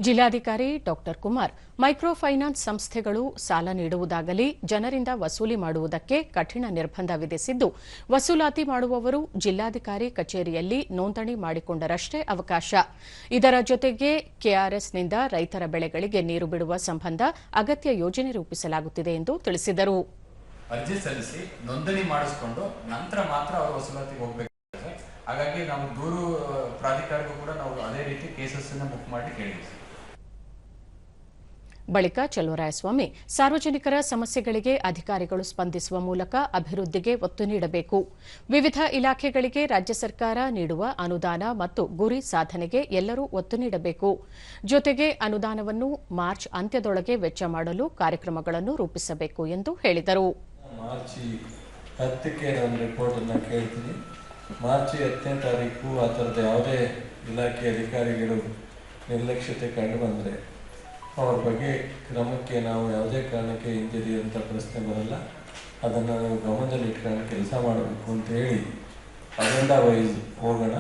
ಜಿಲ್ಲಾಧಿಕಾರಿ ಡಾ ಕುಮಾರ್ ಮೈಕ್ರೋ ಫೈನಾನ್ಸ್ ಸಂಸ್ಥೆಗಳು ಸಾಲ ನೀಡುವುದಾಗಲಿ ಜನರಿಂದ ವಸೂಲಿ ಮಾಡುವುದಕ್ಕೆ ಕಠಿಣ ನಿರ್ಬಂಧ ವಿಧಿಸಿದ್ದು, ವಸೂಲಾತಿ ಮಾಡುವವರು ಜಿಲ್ಲಾಧಿಕಾರಿ ಕಚೇರಿಯಲ್ಲಿ ನೋಂದಣಿ ಮಾಡಿಕೊಂಡರಷ್ಟೇ ಅವಕಾಶ. ಇದರ ಜೊತೆಗೆ ಕೆಆರ್ಎಸ್ನಿಂದ ರೈತರ ಬೆಳೆಗಳಿಗೆ ನೀರು ಬಿಡುವ ಸಂಬಂಧ ಅಗತ್ಯ ಯೋಜನೆ ರೂಪಿಸಲಾಗುತ್ತಿದೆ ಎಂದು ತಿಳಿಸಿದರು. ಅರ್ಜಿ ಸಲ್ಲಿಸಿ ನೋಂದಣಿ ಮಾಡಿಸಿಕೊಂಡು ನಂತರ ಮಾತ್ರ ಅವರು ವಸೂಲಾತಿಗೆ ಹೋಗಬೇಕಾಗುತ್ತೆ. ಹಾಗಾಗಿ ನಾವು ದೂರು ಪ್ರಾಧಿಕಾರಕ್ಕೂ ಕೂಡ ನಾವು ಅದೇ ರೀತಿ ಕೇಸಸ್ ಅನ್ನು ಬುಕ್ ಮಾಡಿ ಕೇಳಿದ್ವಿ. ಬಳಿಕ ಚೆಲುವರಾಯಸ್ವಾಮಿ ಸಾರ್ವಜನಿಕರ ಸಮಸ್ಯೆಗಳಿಗೆ ಅಧಿಕಾರಿಗಳು ಸ್ಪಂದಿಸುವ ಮೂಲಕ ಅಭಿವೃದ್ಧಿಗೆ ಒತ್ತು ನೀಡಬೇಕು. ವಿವಿಧ ಇಲಾಖೆಗಳಿಗೆ ರಾಜ್ಯ ಸರ್ಕಾರ ನೀಡುವ ಅನುದಾನ ಮತ್ತು ಗುರಿ ಸಾಧನೆಗೆ ಎಲ್ಲರೂ ಒತ್ತು ನೀಡಬೇಕು. ಜೊತೆಗೆ ಅನುದಾನವನ್ನು ಮಾರ್ಚ್ ಅಂತ್ಯದೊಳಗೆ ವೆಚ್ಚ ಮಾಡಲು ಕಾರ್ಯಕ್ರಮಗಳನ್ನು ರೂಪಿಸಬೇಕು ಎಂದು ಹೇಳಿದರು. ಮಾರ್ಚ್ 10ಕ್ಕೆ ನಾನು ರಿಪೋರ್ಟ್ ಅನ್ನು ಕೇಳ್ತೀನಿ. ಮಾರ್ಚ್ 10ನೇ ತಾರೀಕು ಆ ಥರದ ಯಾವುದೇ ಇಲಾಖೆ ಅಧಿಕಾರಿಗಳು ನಿರ್ಲಕ್ಷ್ಯತೆ ಕಂಡು ಬಂದರೆ ಅವ್ರ ಬಗ್ಗೆ ಕ್ರಮಕ್ಕೆ ನಾವು ಯಾವುದೇ ಕಾರಣಕ್ಕೆ ಹಿಂಜರಿಯುವಂಥ ಪ್ರಶ್ನೆ ಬರಲ್ಲ. ಅದನ್ನು ನಾವು ಗಮನದಲ್ಲಿ ಇಟ್ಕೊಂಡು ಕೆಲಸ ಮಾಡಬೇಕು ಅಂತ ಹೇಳಿ ಅಜೆಂಡಾ ವೈಸ್ ಹೋಗೋಣ.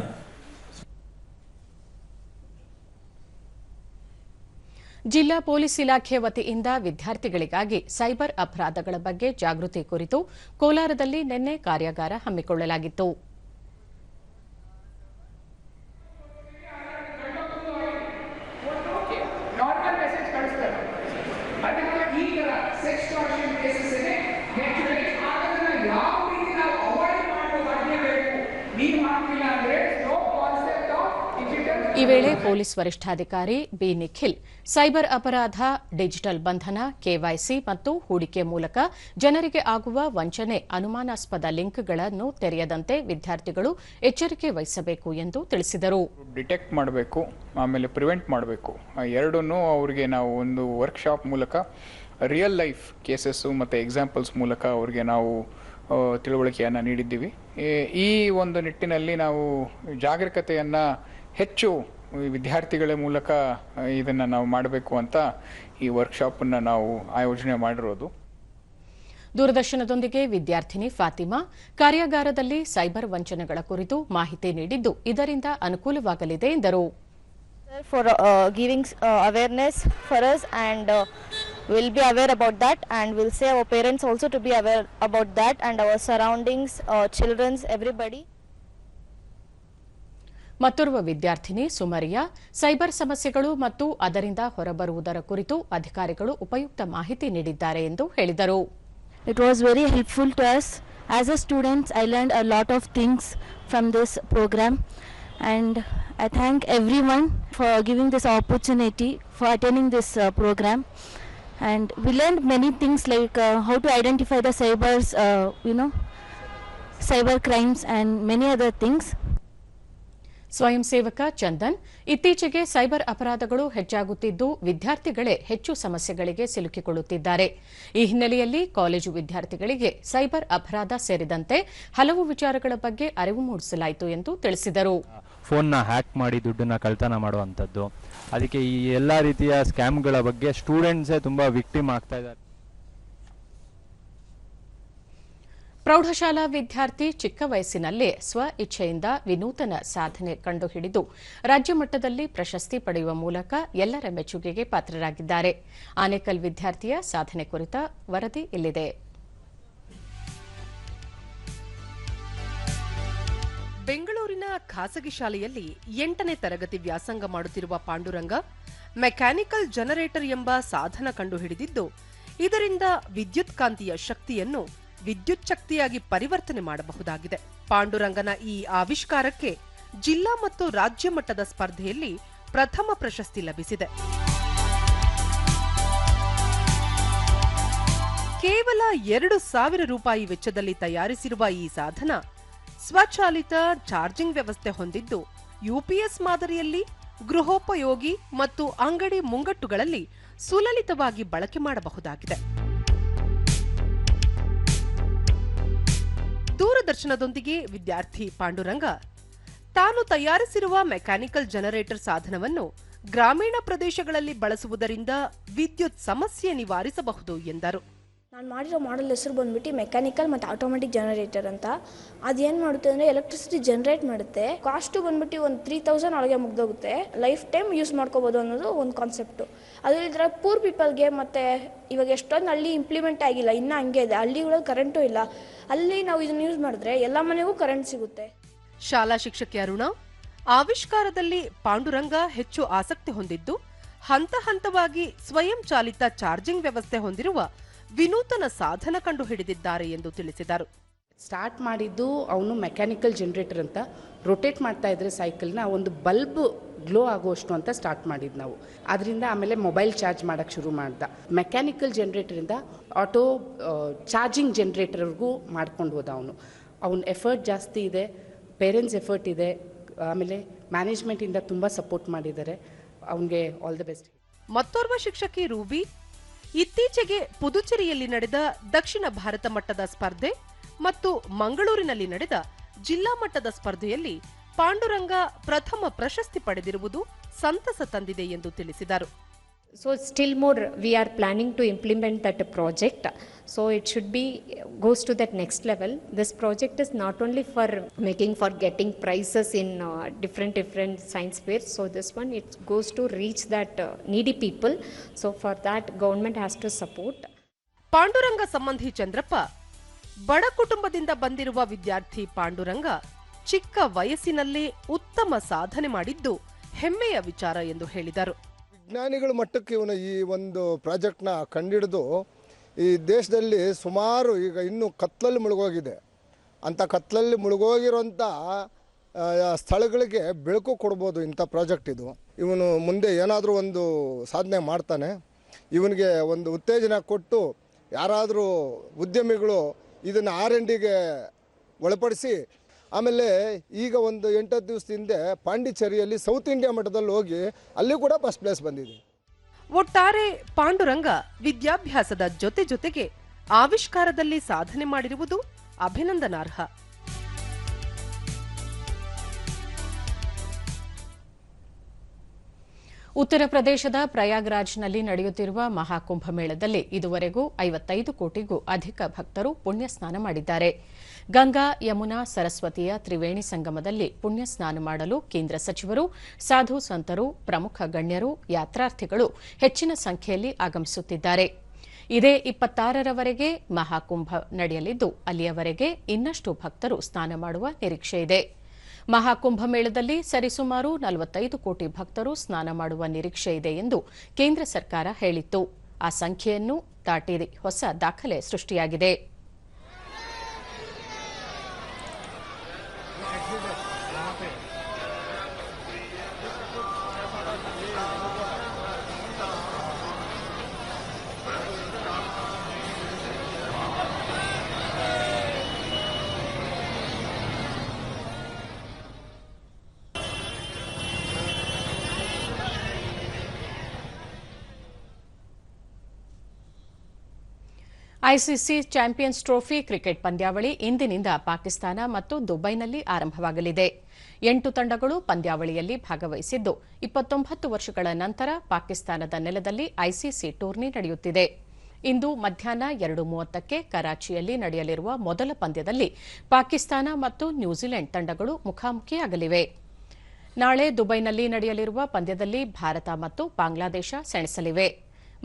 ಜಿಲ್ಲಾ ಪೊಲೀಸ್ ಇಲಾಖೆ ವತಿಯಿಂದ ವಿದ್ಯಾರ್ಥಿಗಳಿಗಾಗಿ ಸೈಬರ್ ಅಪರಾಧಗಳ ಬಗ್ಗೆ ಜಾಗೃತಿ ಕುರಿತು ಕೋಲಾರದಲ್ಲಿ ನಿನ್ನೆ ಕಾರ್ಯಾಗಾರ ಹಮ್ಮಿಕೊಳ್ಳಲಾಗಿತ್ತು. ಈ ವೇಳೆ ಪೊಲೀಸ್ ವರಿಷ್ಠಾಧಿಕಾರಿ ಬಿ ನಿಖಿಲ್ ಸೈಬರ್ ಅಪರಾಧ, ಡಿಜಿಟಲ್ ಬಂಧನ, ಕೆವೈಸಿ ಮತ್ತು ಹೂಡಿಕೆ ಮೂಲಕ ಜನರಿಗೆ ಆಗುವ ವಂಚನೆ, ಅನುಮಾನಾಸ್ಪದ ಲಿಂಕ್ಗಳನ್ನು ತೆರೆಯದಂತೆ ವಿದ್ಯಾರ್ಥಿಗಳು ಎಚ್ಚರಿಕೆ ವಹಿಸಬೇಕು ಎಂದು ತಿಳಿಸಿದರು. ಡಿಟೆಕ್ಟ್ ಮಾಡಬೇಕು, ಆಮೇಲೆ ಪ್ರಿವೆಂಟ್ ಮಾಡಬೇಕು. ಎರಡನ್ನೂ ಅವರಿಗೆ ನಾವು ಒಂದು ವರ್ಕ್ಶಾಪ್ ಮೂಲಕ ರಿಯಲ್ ಲೈಫ್ ಕೇಸಸ್ಸು ಮತ್ತು ಎಕ್ಸಾಂಪಲ್ಸ್ ಮೂಲಕ ಅವರಿಗೆ ನಾವು ತಿಳುವಳಿಕೆಯನ್ನು ನೀಡಿದ್ದೀವಿ. ಈ ಒಂದು ನಿಟ್ಟಿನಲ್ಲಿ ನಾವು ಜಾಗರೂಕತೆಯನ್ನು ಹೆಚ್ಚು ವಿದ್ಯಾರ್ಥಿಗಳ ಮೂಲಕ ಇದನ್ನು ನಾವು ಮಾಡಬೇಕು ಅಂತ ಈ ವರ್ಕ್ಶಾಪನ್ನು ನಾವು ಆಯೋಜನೆ ಮಾಡಿರೋದು. ದೂರದರ್ಶನದೊಂದಿಗೆ ವಿದ್ಯಾರ್ಥಿನಿ ಫಾತಿಮಾ ಕಾರ್ಯಾಗಾರದಲ್ಲಿ ಸೈಬರ್ ವಂಚನೆಗಳ ಕುರಿತು ಮಾಹಿತಿ ನೀಡಿದ್ದು, ಇದರಿಂದ ಅನುಕೂಲವಾಗಲಿದೆ ಎಂದರು. For giving awareness for us, and we'll be aware about that, and we'll say our parents also to be aware about that, and our surroundings, children's, everybody. ಮತ್ತೋರ್ವ ವಿದ್ಯಾರ್ಥಿನಿ ಸುಮರಿಯಾ ಸೈಬರ್ ಸಮಸ್ಯೆಗಳು ಮತ್ತು ಅದರಿಂದ ಹೊರಬರುವುದರ ಕುರಿತು ಅಧಿಕಾರಿಗಳು ಉಪಯುಕ್ತ ಮಾಹಿತಿ ನೀಡಿದ್ದಾರೆ ಎಂದು ಹೇಳಿದರು. It was very helpful to us. As a student, I learned a lot of things from this program, and I thank everyone for giving this opportunity for attending this program. And we learned many things like how to identify the cyber crimes and many other things. ಸ್ವಯಂ ಸೇವಕ ಚಂದನ್ ಇತ್ತೀಚೆಗೆ cyber ಅಪರಾಧಗಳು ಹೆಚ್ಚಾಗುತ್ತಿದ್ದು, ವಿದ್ಯಾರ್ಥಿಗಳೇ ಹೆಚ್ಚು ಸಮಸ್ಯೆಗಳಿಗೆ ಸಿಲುಕಿಕೊಳ್ಳುತ್ತಿದ್ದಾರೆ. ಈ ಹಿನ್ನೆಲೆಯಲ್ಲಿ ಕಾಲೇಜು ವಿದ್ಯಾರ್ಥಿಗಳಿಗೆ ಸೈಬರ್ ಅಪರಾಧ ಸೇರಿದಂತೆ ಹಲವು ವಿಚಾರಗಳ ಬಗ್ಗೆ ಅರಿವು ಮೂಡಿಸಲಾಯಿತು ಎಂದು ತಿಳಿಸಿದರು. ಫೋನ್ನ ಹ್ಯಾಕ್ ಮಾಡಿ ದುಡ್ಡನ್ನು ಕಳ್ತನ ಮಾಡುವಂಥದ್ದು. ಅದಕ್ಕೆ ಈ ಎಲ್ಲ ರೀತಿಯ ಸ್ಕ್ಯಾಮ್ಗಳ ಬಗ್ಗೆ ಸ್ಟೂಡೆಂಟ್ಸೇ ತುಂಬ ವಿಕ್ಟಿಮ್ ಆಗ್ತಾ ಇದ್ದಾರೆ. ಪ್ರೌಢಶಾಲಾ ವಿದ್ಯಾರ್ಥಿ ಚಿಕ್ಕ ವಯಸ್ಸಿನಲ್ಲೇ ಸ್ವ ಇಚ್ಛೆಯಿಂದ ವಿನೂತನ ಸಾಧನೆ ಕಂಡುಹಿಡಿದು ರಾಜ್ಯ ಮಟ್ಟದಲ್ಲಿ ಪ್ರಶಸ್ತಿ ಪಡೆಯುವ ಮೂಲಕ ಎಲ್ಲರ ಮೆಚ್ಚುಗೆಗೆ ಪಾತ್ರರಾಗಿದ್ದಾರೆ. ಆನೇಕಲ್ ವಿದ್ಯಾರ್ಥಿಯ ಸಾಧನೆ ಕುರಿತ ವರದಿ ಇಲ್ಲಿದೆ. ಬೆಂಗಳೂರಿನ ಖಾಸಗಿ ಶಾಲೆಯಲ್ಲಿ 8ನೇ ತರಗತಿ ವ್ಯಾಸಂಗ ಮಾಡುತ್ತಿರುವ ಪಾಂಡುರಂಗ ಮೆಕ್ಯಾನಿಕಲ್ ಜನರೇಟರ್ ಎಂಬ ಸಾಧನ ಕಂಡುಹಿಡಿದಿದ್ದು, ಇದರಿಂದ ವಿದ್ಯುತ್ ಕಾಂತೀಯ ಶಕ್ತಿಯನ್ನು ವಿದ್ಯುತ್ ಶಕ್ತಿಯಾಗಿ ಪರಿವರ್ತನೆ ಮಾಡಬಹುದಾಗಿದೆ. ಪಾಂಡುರಂಗನ ಈ ಆವಿಷ್ಕಾರಕ್ಕೆ ಜಿಲ್ಲಾ ಮತ್ತು ರಾಜ್ಯ ಮಟ್ಟದ ಸ್ಪರ್ಧೆಯಲ್ಲಿ ಪ್ರಥಮ ಪ್ರಶಸ್ತಿ ಲಭಿಸಿದೆ. ಕೇವಲ 2,000 ರೂಪಾಯಿ ವೆಚ್ಚದಲ್ಲಿ ತಯಾರಿಸಿರುವ ಈ ಸಾಧನ ಸ್ವಚಾಲಿತ ಚಾರ್ಜಿಂಗ್ ವ್ಯವಸ್ಥೆ ಹೊಂದಿದ್ದು, ಯುಪಿಎಸ್ ಮಾದರಿಯಲ್ಲಿ ಗೃಹೋಪಯೋಗಿ ಮತ್ತು ಅಂಗಡಿ ಮುಂಗಟ್ಟುಗಳಲ್ಲಿ ಸುಲಲಿತವಾಗಿ ಬಳಕೆ ಮಾಡಬಹುದಾಗಿದೆ. ದೂರದರ್ಶನದೊಂದಿಗೆ ವಿದ್ಯಾರ್ಥಿ ಪಾಂಡುರಂಗ ತಾನು ತಯಾರಿಸಿರುವ ಮೆಕ್ಯಾನಿಕಲ್ ಜನರೇಟರ್ ಸಾಧನವನ್ನು ಗ್ರಾಮೀಣ ಪ್ರದೇಶಗಳಲ್ಲಿ ಬಳಸುವುದರಿಂದ ವಿದ್ಯುತ್ ಸಮಸ್ಯೆ ನಿವಾರಿಸಬಹುದು ಎಂದರು. ನಾನು ಮಾಡಿರೋ ಮಾಡೆಲ್ ಹೆಸರು ಬಂದ್ಬಿಟ್ಟು ಮೆಕ್ಯಾನಿಕಲ್ ಮತ್ತು ಆಟೋಮೆಟಿಕ್ ಜನರೇಟರ್ ಅಂತ. ಅದೇನು ಮಾಡುತ್ತೆ ಅಂದರೆ ಎಲೆಕ್ಟ್ರಿಸಿಟಿ ಜನರೇಟ್ ಮಾಡುತ್ತೆ. ಕಾಸ್ಟು ಬಂದ್ಬಿಟ್ಟು ಒಂದು 3,000 ಒಳಗೆ ಮುಗ್ದೋಗುತ್ತೆ. ಲೈಫ್ ಟೈಮ್ ಯೂಸ್ ಮಾಡ್ಕೋಬೋದು ಅನ್ನೋದು ಒಂದು ಕಾನ್ಸೆಪ್ಟು. ಅದು ಇಲ್ಲದ್ರೆ ಪೂರ್ ಪೀಪಲ್ಗೆ ಮತ್ತು ಇವಾಗ ಎಷ್ಟೊಂದು ಹಳ್ಳಿ ಇಂಪ್ಲಿಮೆಂಟ್ ಆಗಿಲ್ಲ, ಇನ್ನೂ ಹಂಗೆ ಇದೆ. ಹಳ್ಳಿಗಳಲ್ಲಿ ಕರೆಂಟು ಇಲ್ಲ, ಅಲ್ಲಿ ನಾವು ಇದನ್ನು ಯೂಸ್ ಮಾಡಿದ್ರೆ ಎಲ್ಲ ಮನೆಗೂ ಕರೆಂಟ್ ಸಿಗುತ್ತೆ. ಶಾಲಾ ಶಿಕ್ಷಕಿ ಅರುಣ ಆವಿಷ್ಕಾರದಲ್ಲಿ ಪಾಂಡುರಂಗ ಹೆಚ್ಚು ಆಸಕ್ತಿ ಹೊಂದಿದ್ದು, ಹಂತ ಹಂತವಾಗಿ ಸ್ವಯಂ ಚಾಲಿತ ಚಾರ್ಜಿಂಗ್ ವ್ಯವಸ್ಥೆ ಹೊಂದಿರುವ ವಿನೂತನ ಸಾಧನ ಕಂಡುಹಿಡಿದಿದ್ದಾರೆ ಎಂದು ತಿಳಿಸಿದರು. ಸ್ಟಾರ್ಟ್ ಮಾಡಿದ್ದು ಅವನು ಮೆಕ್ಯಾನಿಕಲ್ ಜನರೇಟರ್ ಅಂತ ರೊಟೇಟ್ ಮಾಡ್ತಾ ಇದ್ರೆ ಸೈಕಲ್ನ ಒಂದು ಬಲ್ಬ್ ಗ್ಲೋ ಆಗೋಷ್ಟು ಅಂತ ಸ್ಟಾರ್ಟ್ ಮಾಡಿದ್ದು ನಾವು. ಅದರಿಂದ ಆಮೇಲೆ ಮೊಬೈಲ್ ಚಾರ್ಜ್ ಮಾಡೋಕ್ಕೆ ಶುರು ಮಾಡ್ದ. ಮೆಕ್ಯಾನಿಕಲ್ ಜನರೇಟರಿಂದ ಆಟೋ ಚಾರ್ಜಿಂಗ್ ಜನರೇಟರ್ಗೂ ಮಾಡ್ಕೊಂಡು ಹೋದ ಅವನು. ಅವನ ಎಫರ್ಟ್ ಜಾಸ್ತಿ ಇದೆ, ಪೇರೆಂಟ್ಸ್ ಎಫರ್ಟ್ ಇದೆ, ಆಮೇಲೆ ಮ್ಯಾನೇಜ್ಮೆಂಟಿಂದ ತುಂಬ ಸಪೋರ್ಟ್ ಮಾಡಿದ್ದಾರೆ. ಅವನಿಗೆ ಆಲ್ ದ ಬೆಸ್ಟ್. ಮತ್ತೋರ್ವ ಶಿಕ್ಷಕಿ ರೂಬಿ ಇತ್ತೀಚೆಗೆ ಪುದುಚೇರಿಯಲ್ಲಿ ನಡೆದ ದಕ್ಷಿಣ ಭಾರತ ಮಟ್ಟದ ಸ್ಪರ್ಧೆ ಮತ್ತು ಮಂಗಳೂರಿನಲ್ಲಿ ನಡೆದ ಜಿಲ್ಲಾ ಮಟ್ಟದ ಸ್ಪರ್ಧೆಯಲ್ಲಿ ಪಾಂಡುರಂಗ ಪ್ರಥಮ ಪ್ರಶಸ್ತಿ ಪಡೆದಿರುವುದು ಸಂತಸ ತಂದಿದೆ ಎಂದು ತಿಳಿಸಿದರು. So still more we are planning to implement that project. So it should be goes to that next level. This project is not only for getting prizes in different science fairs. So this one it goes to reach that needy people. So for that government has to support. Panduranga ಸಂಬಂಧಿ ಚಂದ್ರಪ್ಪ ಬಡ ಕುಟುಂಬದಿಂದ ಬಂದಿರುವ ವಿದ್ಯಾರ್ಥಿ ಪಾಂಡುರಂಗ ಚಿಕ್ಕ ವಯಸ್ಸಿನಲ್ಲೇ ಉತ್ತಮ ಸಾಧನೆ ಮಾಡಿದ್ದು ಹೆಮ್ಮೆಯ ವಿಚಾರ ಎಂದು ಹೇಳಿದರು. ವಿಜ್ಞಾನಿಗಳ ಮಟ್ಟಕ್ಕೆ ಇವನು ಈ ಒಂದು ಪ್ರಾಜೆಕ್ಟ್ನ ಕಂಡಿಡಿದು ಈ ದೇಶದಲ್ಲಿ ಸುಮಾರು ಈಗ ಇನ್ನೂ ಕತ್ತಲಲ್ಲಿ ಮುಳುಗೋಗಿದೆ. ಅಂಥ ಕತ್ತಲಲ್ಲಿ ಮುಳುಗೋಗಿರೋಂಥ ಸ್ಥಳಗಳಿಗೆ ಬೆಳಕು ಕೊಡ್ಬೋದು ಇಂಥ ಪ್ರಾಜೆಕ್ಟ್ ಇದು. ಇವನು ಮುಂದೆ ಏನಾದರೂ ಒಂದು ಸಾಧನೆ ಮಾಡ್ತಾನೆ. ಇವನಿಗೆ ಒಂದು ಉತ್ತೇಜನ ಕೊಟ್ಟು ಯಾರಾದರೂ ಉದ್ಯಮಿಗಳು ಇದನ್ನು R&Dಗೆ ಒಳಪಡಿಸಿ ಆಮೇಲೆ ಈಗ ಒಂದು 8-10 ದಿವಸದಿಂದ ಪಾಂಡಿಚೇರಿಯಲ್ಲಿ ಸೌತ್ ಇಂಡಿಯಾ ಮಟ್ಟದಲ್ಲಿ ಹೋಗಿ ಅಲ್ಲಿ ಕೂಡ ಫಸ್ಟ್ ಪ್ಲೇಸ್ ಬಂದಿದೆ. ಒಟ್ಟಾರೆ ಪಾಂಡುರಂಗ ವಿದ್ಯಾಭ್ಯಾಸದ ಜೊತೆಗೆ ಆವಿಷ್ಕಾರದಲ್ಲಿ ಸಾಧನೆ ಮಾಡಿರುವುದು ಅಭಿನಂದನಾರ್ಹ. ಉತ್ತರ ಪ್ರದೇಶದ ಪ್ರಯಾಗ್ರಾಜ್ನಲ್ಲಿ ನಡೆಯುತ್ತಿರುವ ಮಹಾಕುಂಭಮೇಳದಲ್ಲಿ ಇದುವರೆಗೂ 55 ಕೋಟಿಗೂ ಅಧಿಕ ಭಕ್ತರು ಪುಣ್ಯ ಸ್ನಾನ ಮಾಡಿದ್ದಾರೆ. ಗಂಗಾ, ಯಮುನಾ, ಸರಸ್ವತಿಯ ತ್ರಿವೇಣಿ ಸಂಗಮದಲ್ಲಿ ಪುಣ್ಯ ಸ್ನಾನ ಮಾಡಲು ಕೇಂದ್ರ ಸಚಿವರು, ಸಾಧು ಸಂತರು, ಪ್ರಮುಖ ಗಣ್ಯರು, ಯಾತ್ರಾರ್ಥಿಗಳು ಹೆಚ್ಚಿನ ಸಂಖ್ಯೆಯಲ್ಲಿ ಆಗಮಿಸುತ್ತಿದ್ದಾರೆ. ಇದೇ 26ರವರೆಗೆ ಮಹಾಕುಂಭ ನಡೆಯಲಿದ್ದು, ಅಲ್ಲಿಯವರೆಗೆ ಇನ್ನಷ್ಟು ಭಕ್ತರು ಸ್ನಾನ ಮಾಡುವ ನಿರೀಕ್ಷೆಯಿದೆ. ಮಹಾಕುಂಭಮೇಳದಲ್ಲಿ ಸರಿಸುಮಾರು 45 ಕೋಟಿ ಭಕ್ತರು ಸ್ನಾನ ಮಾಡುವ ನಿರೀಕ್ಷೆಯಿದೆ ಎಂದು ಕೇಂದ್ರ ಸರ್ಕಾರ ಹೇಳಿತ್ತು. ಆ ಸಂಖ್ಯೆಯನ್ನು ದಾಟಿ ಹೊಸ ದಾಖಲೆ ಸೃಷ್ಟಿಯಾಗಿದೆ. ಐಸಿಸಿ ಚಾಂಪಿಯನ್ಸ್ ಟ್ರೋಫಿ ಕ್ರಿಕೆಟ್ ಪಂದ್ಯಾವಳಿ ಇಂದಿನಿಂದ ಪಾಕಿಸ್ತಾನ ಮತ್ತು ದುಬೈನಲ್ಲಿ ಆರಂಭವಾಗಲಿದೆ. 8 ತಂಡಗಳು ಪಂದ್ಯಾವಳಿಯಲ್ಲಿ ಭಾಗವಹಿಸಿದ್ದು 29 ವರ್ಷಗಳ ನಂತರ ಪಾಕಿಸ್ತಾನದ ನೆಲದಲ್ಲಿ ಐಸಿಸಿ ಟೂರ್ನಿ ನಡೆಯುತ್ತಿದೆ. ಇಂದು ಮಧ್ಯಾಹ್ನ 2:30ಕ್ಕೆ ಕರಾಚಿಯಲ್ಲಿ ನಡೆಯಲಿರುವ ಮೊದಲ ಪಂದ್ಯದಲ್ಲಿ ಪಾಕಿಸ್ತಾನ ಮತ್ತು ನ್ಯೂಜಿಲೆಂಡ್ ತಂಡಗಳು ಮುಖಾಮುಖಿಯಾಗಲಿವೆ. ನಾಳೆ ದುಬೈನಲ್ಲಿ ನಡೆಯಲಿರುವ ಪಂದ್ಯದಲ್ಲಿ ಭಾರತ ಮತ್ತು ಬಾಂಗ್ಲಾದೇಶ ಸೆಣಸಲಿವೆ.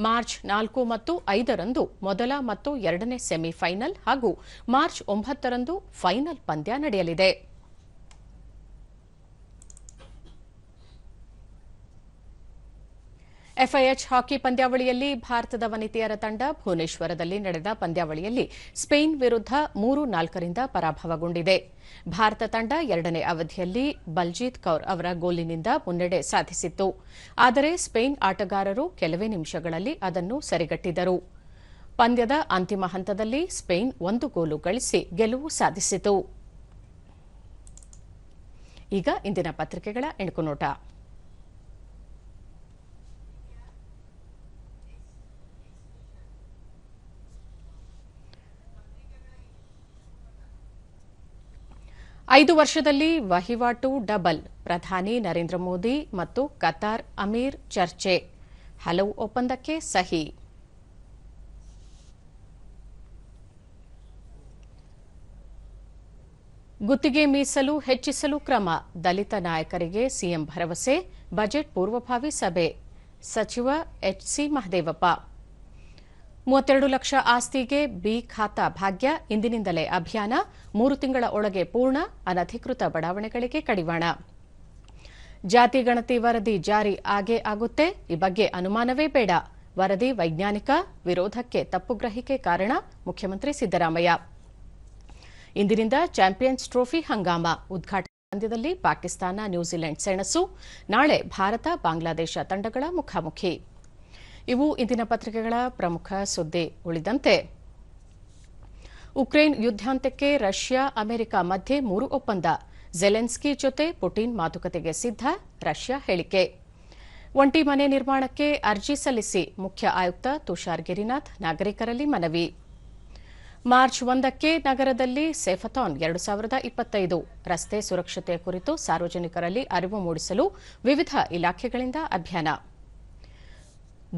ಮಾರ್ಚ್ 4 ಮತ್ತು 5ರಂದು ಮೊದಲ ಮತ್ತು ಎರಡನೇ ಸೆಮಿಫೈನಲ್ ಹಾಗೂ ಮಾರ್ಚ್ 9ರಂದು ಫೈನಲ್ ಪಂದ್ಯ ನಡೆಯಲಿದೆ. ಎಫ್ಐಎಚ್ ಹಾಕಿ ಪಂದ್ಯಾವಳಿಯಲ್ಲಿ ಭಾರತದ ವನಿತೆಯರ ತಂಡ ಭುವನೇಶ್ವರದಲ್ಲಿ ನಡೆದ ಪಂದ್ಯಾವಳಿಯಲ್ಲಿ ಸ್ಪೇನ್ ವಿರುದ್ಧ 3-4ರಿಂದ ಪರಾಭವಗೊಂಡಿದೆ. ಭಾರತ ತಂಡ ಎರಡನೇ ಅವಧಿಯಲ್ಲಿ ಬಲ್ಜೀತ್ ಕೌರ್ ಅವರ ಗೋಲಿನಿಂದ ಮುನ್ನಡೆ ಸಾಧಿಸಿತ್ತು. ಆದರೆ ಸ್ಪೇನ್ ಆಟಗಾರರು ಕೆಲವೇ ನಿಮಿಷಗಳಲ್ಲಿ ಅದನ್ನು ಸರಿಗಟ್ಟಿದರು. ಪಂದ್ಯದ ಅಂತಿಮ ಹಂತದಲ್ಲಿ ಸ್ಪೇನ್ 1 ಗೋಲು ಗಳಿಸಿ ಗೆಲುವು ಸಾಧಿಸಿತು. ಈಗ ಇಂದಿನ ಪತ್ರಿಕೆಗಳ ಎಣುಕುನೋಟ. ಐದು ವರ್ಷದಲ್ಲಿ ವಹಿವಾಟು ಡಬಲ್, ಪ್ರಧಾನಿ ನರೇಂದ್ರ ಮೋದಿ ಮತ್ತು ಕತಾರ್ ಅಮೀರ್ ಚರ್ಚೆ, ಹಲವು ಒಪ್ಪಂದಕ್ಕೆ ಸಹಿ. ಗುತ್ತಿಗೆ ಮೀಸಲು ಹೆಚ್ಚಿಸಲು ಕ್ರಮ, ದಲಿತ ನಾಯಕರಿಗೆ ಸಿಎಂ ಭರವಸೆ, ಬಜೆಟ್ ಪೂರ್ವಭಾವಿ ಸಭೆ, ಸಚಿವ ಎಚ್ಸಿ ಮಹದೇವಪ್ಪ. 32 ಲಕ್ಷ ಆಸ್ತಿಗೆ ಬಿ ಖಾತಾ ಭಾಗ್ಯ, ಇಂದಿನಿಂದಲೇ ಅಭಿಯಾನ, 3 ತಿಂಗಳ ಒಳಗೆ ಪೂರ್ಣ, ಅನಧಿಕೃತ ಬಡಾವಣೆಗಳಿಗೆ ಕಡಿವಾಣ. ಜಾತಿ ಗಣತಿ ವರದಿ ಜಾರಿ ಆಗೇ ಆಗುತ್ತೆ, ಈ ಬಗ್ಗೆ ಅನುಮಾನವೇ ಬೇಡ, ವರದಿ ವೈಜ್ಞಾನಿಕ, ವಿರೋಧಕ್ಕೆ ತಪ್ಪುಗ್ರಹಿಕೆ ಕಾರಣ, ಮುಖ್ಯಮಂತ್ರಿ ಸಿದ್ದರಾಮಯ್ಯ. ಇಂದಿನಿಂದ ಚಾಂಪಿಯನ್ಸ್ ಟ್ರೋಫಿ ಹಂಗಾಮ, ಉದ್ಘಾಟನಾ ಪಂದ್ಯದಲ್ಲಿ ಪಾಕಿಸ್ತಾನ ನ್ಯೂಜಿಲೆಂಡ್ ಸೆಣಸು, ನಾಳೆ ಭಾರತ ಬಾಂಗ್ಲಾದೇಶ ತಂಡಗಳ ಮುಖಾಮುಖಿ. ಇವು ಇಂದಿನ ಪತ್ರಿಕೆಗಳ ಪ್ರಮುಖ ಸುದ್ದಿ. ಉಳಿದಂತೆ ಉಕ್ರೇನ್ ಯುದ್ಧಾಂತ್ಯಕ್ಕೆ ರಷ್ಯಾ ಅಮೆರಿಕ ಮಧ್ಯೆ 3 ಒಪ್ಪಂದ, ಜೆಲೆನ್ಸ್ಕಿ ಜೊತೆ ಪುಟಿನ್ ಮಾತುಕತೆಗೆ ಸಿದ್ಧ, ರಷ್ಯಾ ಹೇಳಿಕೆ. ಒಂಟಿ ಮನೆ ನಿರ್ಮಾಣಕ್ಕೆ ಅರ್ಜಿ ಸಲ್ಲಿಸಿ, ಮುಖ್ಯ ಆಯುಕ್ತ ತುಷಾರ್ ಗಿರಿನಾಥ್ ನಾಗರಿಕರಲ್ಲಿ ಮನವಿ. ಮಾರ್ಚ್ 1ಕ್ಕೆ ನಗರದಲ್ಲಿ ಸೇಫಥಾನ್ 2025, ರಸ್ತೆ ಸುರಕ್ಷತೆ ಕುರಿತು ಸಾರ್ವಜನಿಕರಲ್ಲಿ ಅರಿವು ಮೂಡಿಸಲು ವಿವಿಧ ಇಲಾಖೆಗಳಿಂದ ಅಭಿಯಾನ.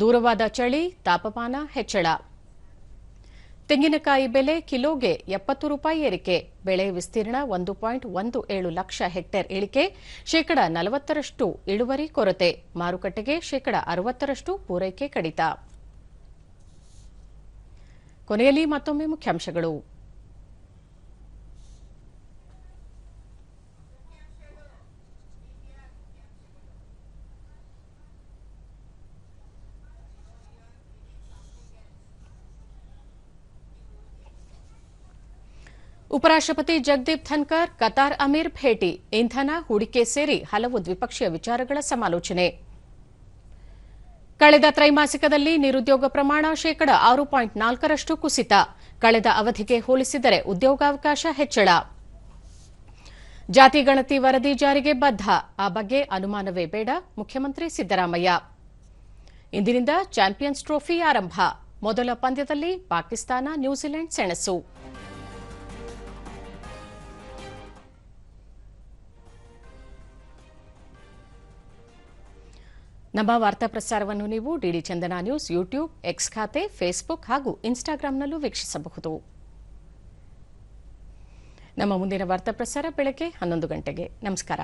ದೂರವಾದ ಚಳಿ, ತಾಪಮಾನ ಹೆಚ್ಚಳ. ತೆಂಗಿನಕಾಯಿ ಬೆಲೆ ಕಿಲೋಗೆ 70 ರೂಪಾಯಿ ಏರಿಕೆ, ಬೆಳೆ ವಿಸ್ತೀರ್ಣ 1.17 ಲಕ್ಷ ಹೆಕ್ಟೇರ್ ಇಳಿಕೆ, ಶೇಕಡ 40ರಷ್ಟು ಇಳುವರಿ ಕೊರತೆ, ಮಾರುಕಟ್ಟೆಗೆ ಶೇಕಡ 60ರಷ್ಟು ಪೂರೈಕೆ ಕಡಿತ. ಕೊನೆಯಲ್ಲಿ ಮತ್ತೊಮ್ಮೆ ಮುಖ್ಯಾಂಶಗಳು. ಉಪರಾಷ್ಟ್ರಪತಿ ಜಗದೀಪ್ ಧನ್ಕರ್ ಕತಾರ್ ಅಮೀರ್ ಭೇಟಿ, ಇಂಧನ ಹೂಡಿಕೆ ಸೇರಿ ಹಲವು ದ್ವಿಪಕ್ಷೀಯ ವಿಚಾರಗಳ ಸಮಾಲೋಚನೆ. ಕಳೆದ ತ್ರೈಮಾಸಿಕದಲ್ಲಿ ನಿರುದ್ಯೋಗ ಪ್ರಮಾಣ ಶೇಕಡ 6.4ರಷ್ಟು ಕುಸಿತ, ಕಳೆದ ಅವಧಿಗೆ ಹೋಲಿಸಿದರೆ ಉದ್ಯೋಗಾವಕಾಶ ಹೆಚ್ಚಳ. ಜಾತಿ ಗಣತಿ ವರದಿ ಜಾರಿಗೆ ಬದ್ಧ, ಆ ಬಗ್ಗೆ ಅನುಮಾನವೇ ಬೇಡ, ಮುಖ್ಯಮಂತ್ರಿ ಸಿದ್ದರಾಮಯ್ಯ. ಇಂದಿನಿಂದ ಚಾಂಪಿಯನ್ಸ್ ಟ್ರೋಫಿ ಆರಂಭ, ಮೊದಲ ಪಂದ್ಯದಲ್ಲಿ ಪಾಕಿಸ್ತಾನ ನ್ಯೂಜಿಲೆಂಡ್ ಸೆಣಸು. ನಮ್ಮ ವಾರ್ತಾ ಪ್ರಸಾರವನ್ನು ನೀವು ಡಿಡಿ ಚಂದನ ನ್ಯೂಸ್ ಯೂಟ್ಯೂಬ್, ಎಕ್ಸ್ ಖಾತೆ, ಫೇಸ್ಬುಕ್ ಹಾಗೂ ಇನ್ಸ್ಟಾಗ್ರಾಂನಲ್ಲೂ ವೀಕ್ಷಿಸಬಹುದು. ನಮ್ಮ ಮುಂದಿನ ವಾರ್ತಾ ಪ್ರಸಾರ ಬೆಳಗ್ಗೆ 11 ಗಂಟೆಗೆ. ನಮಸ್ಕಾರ.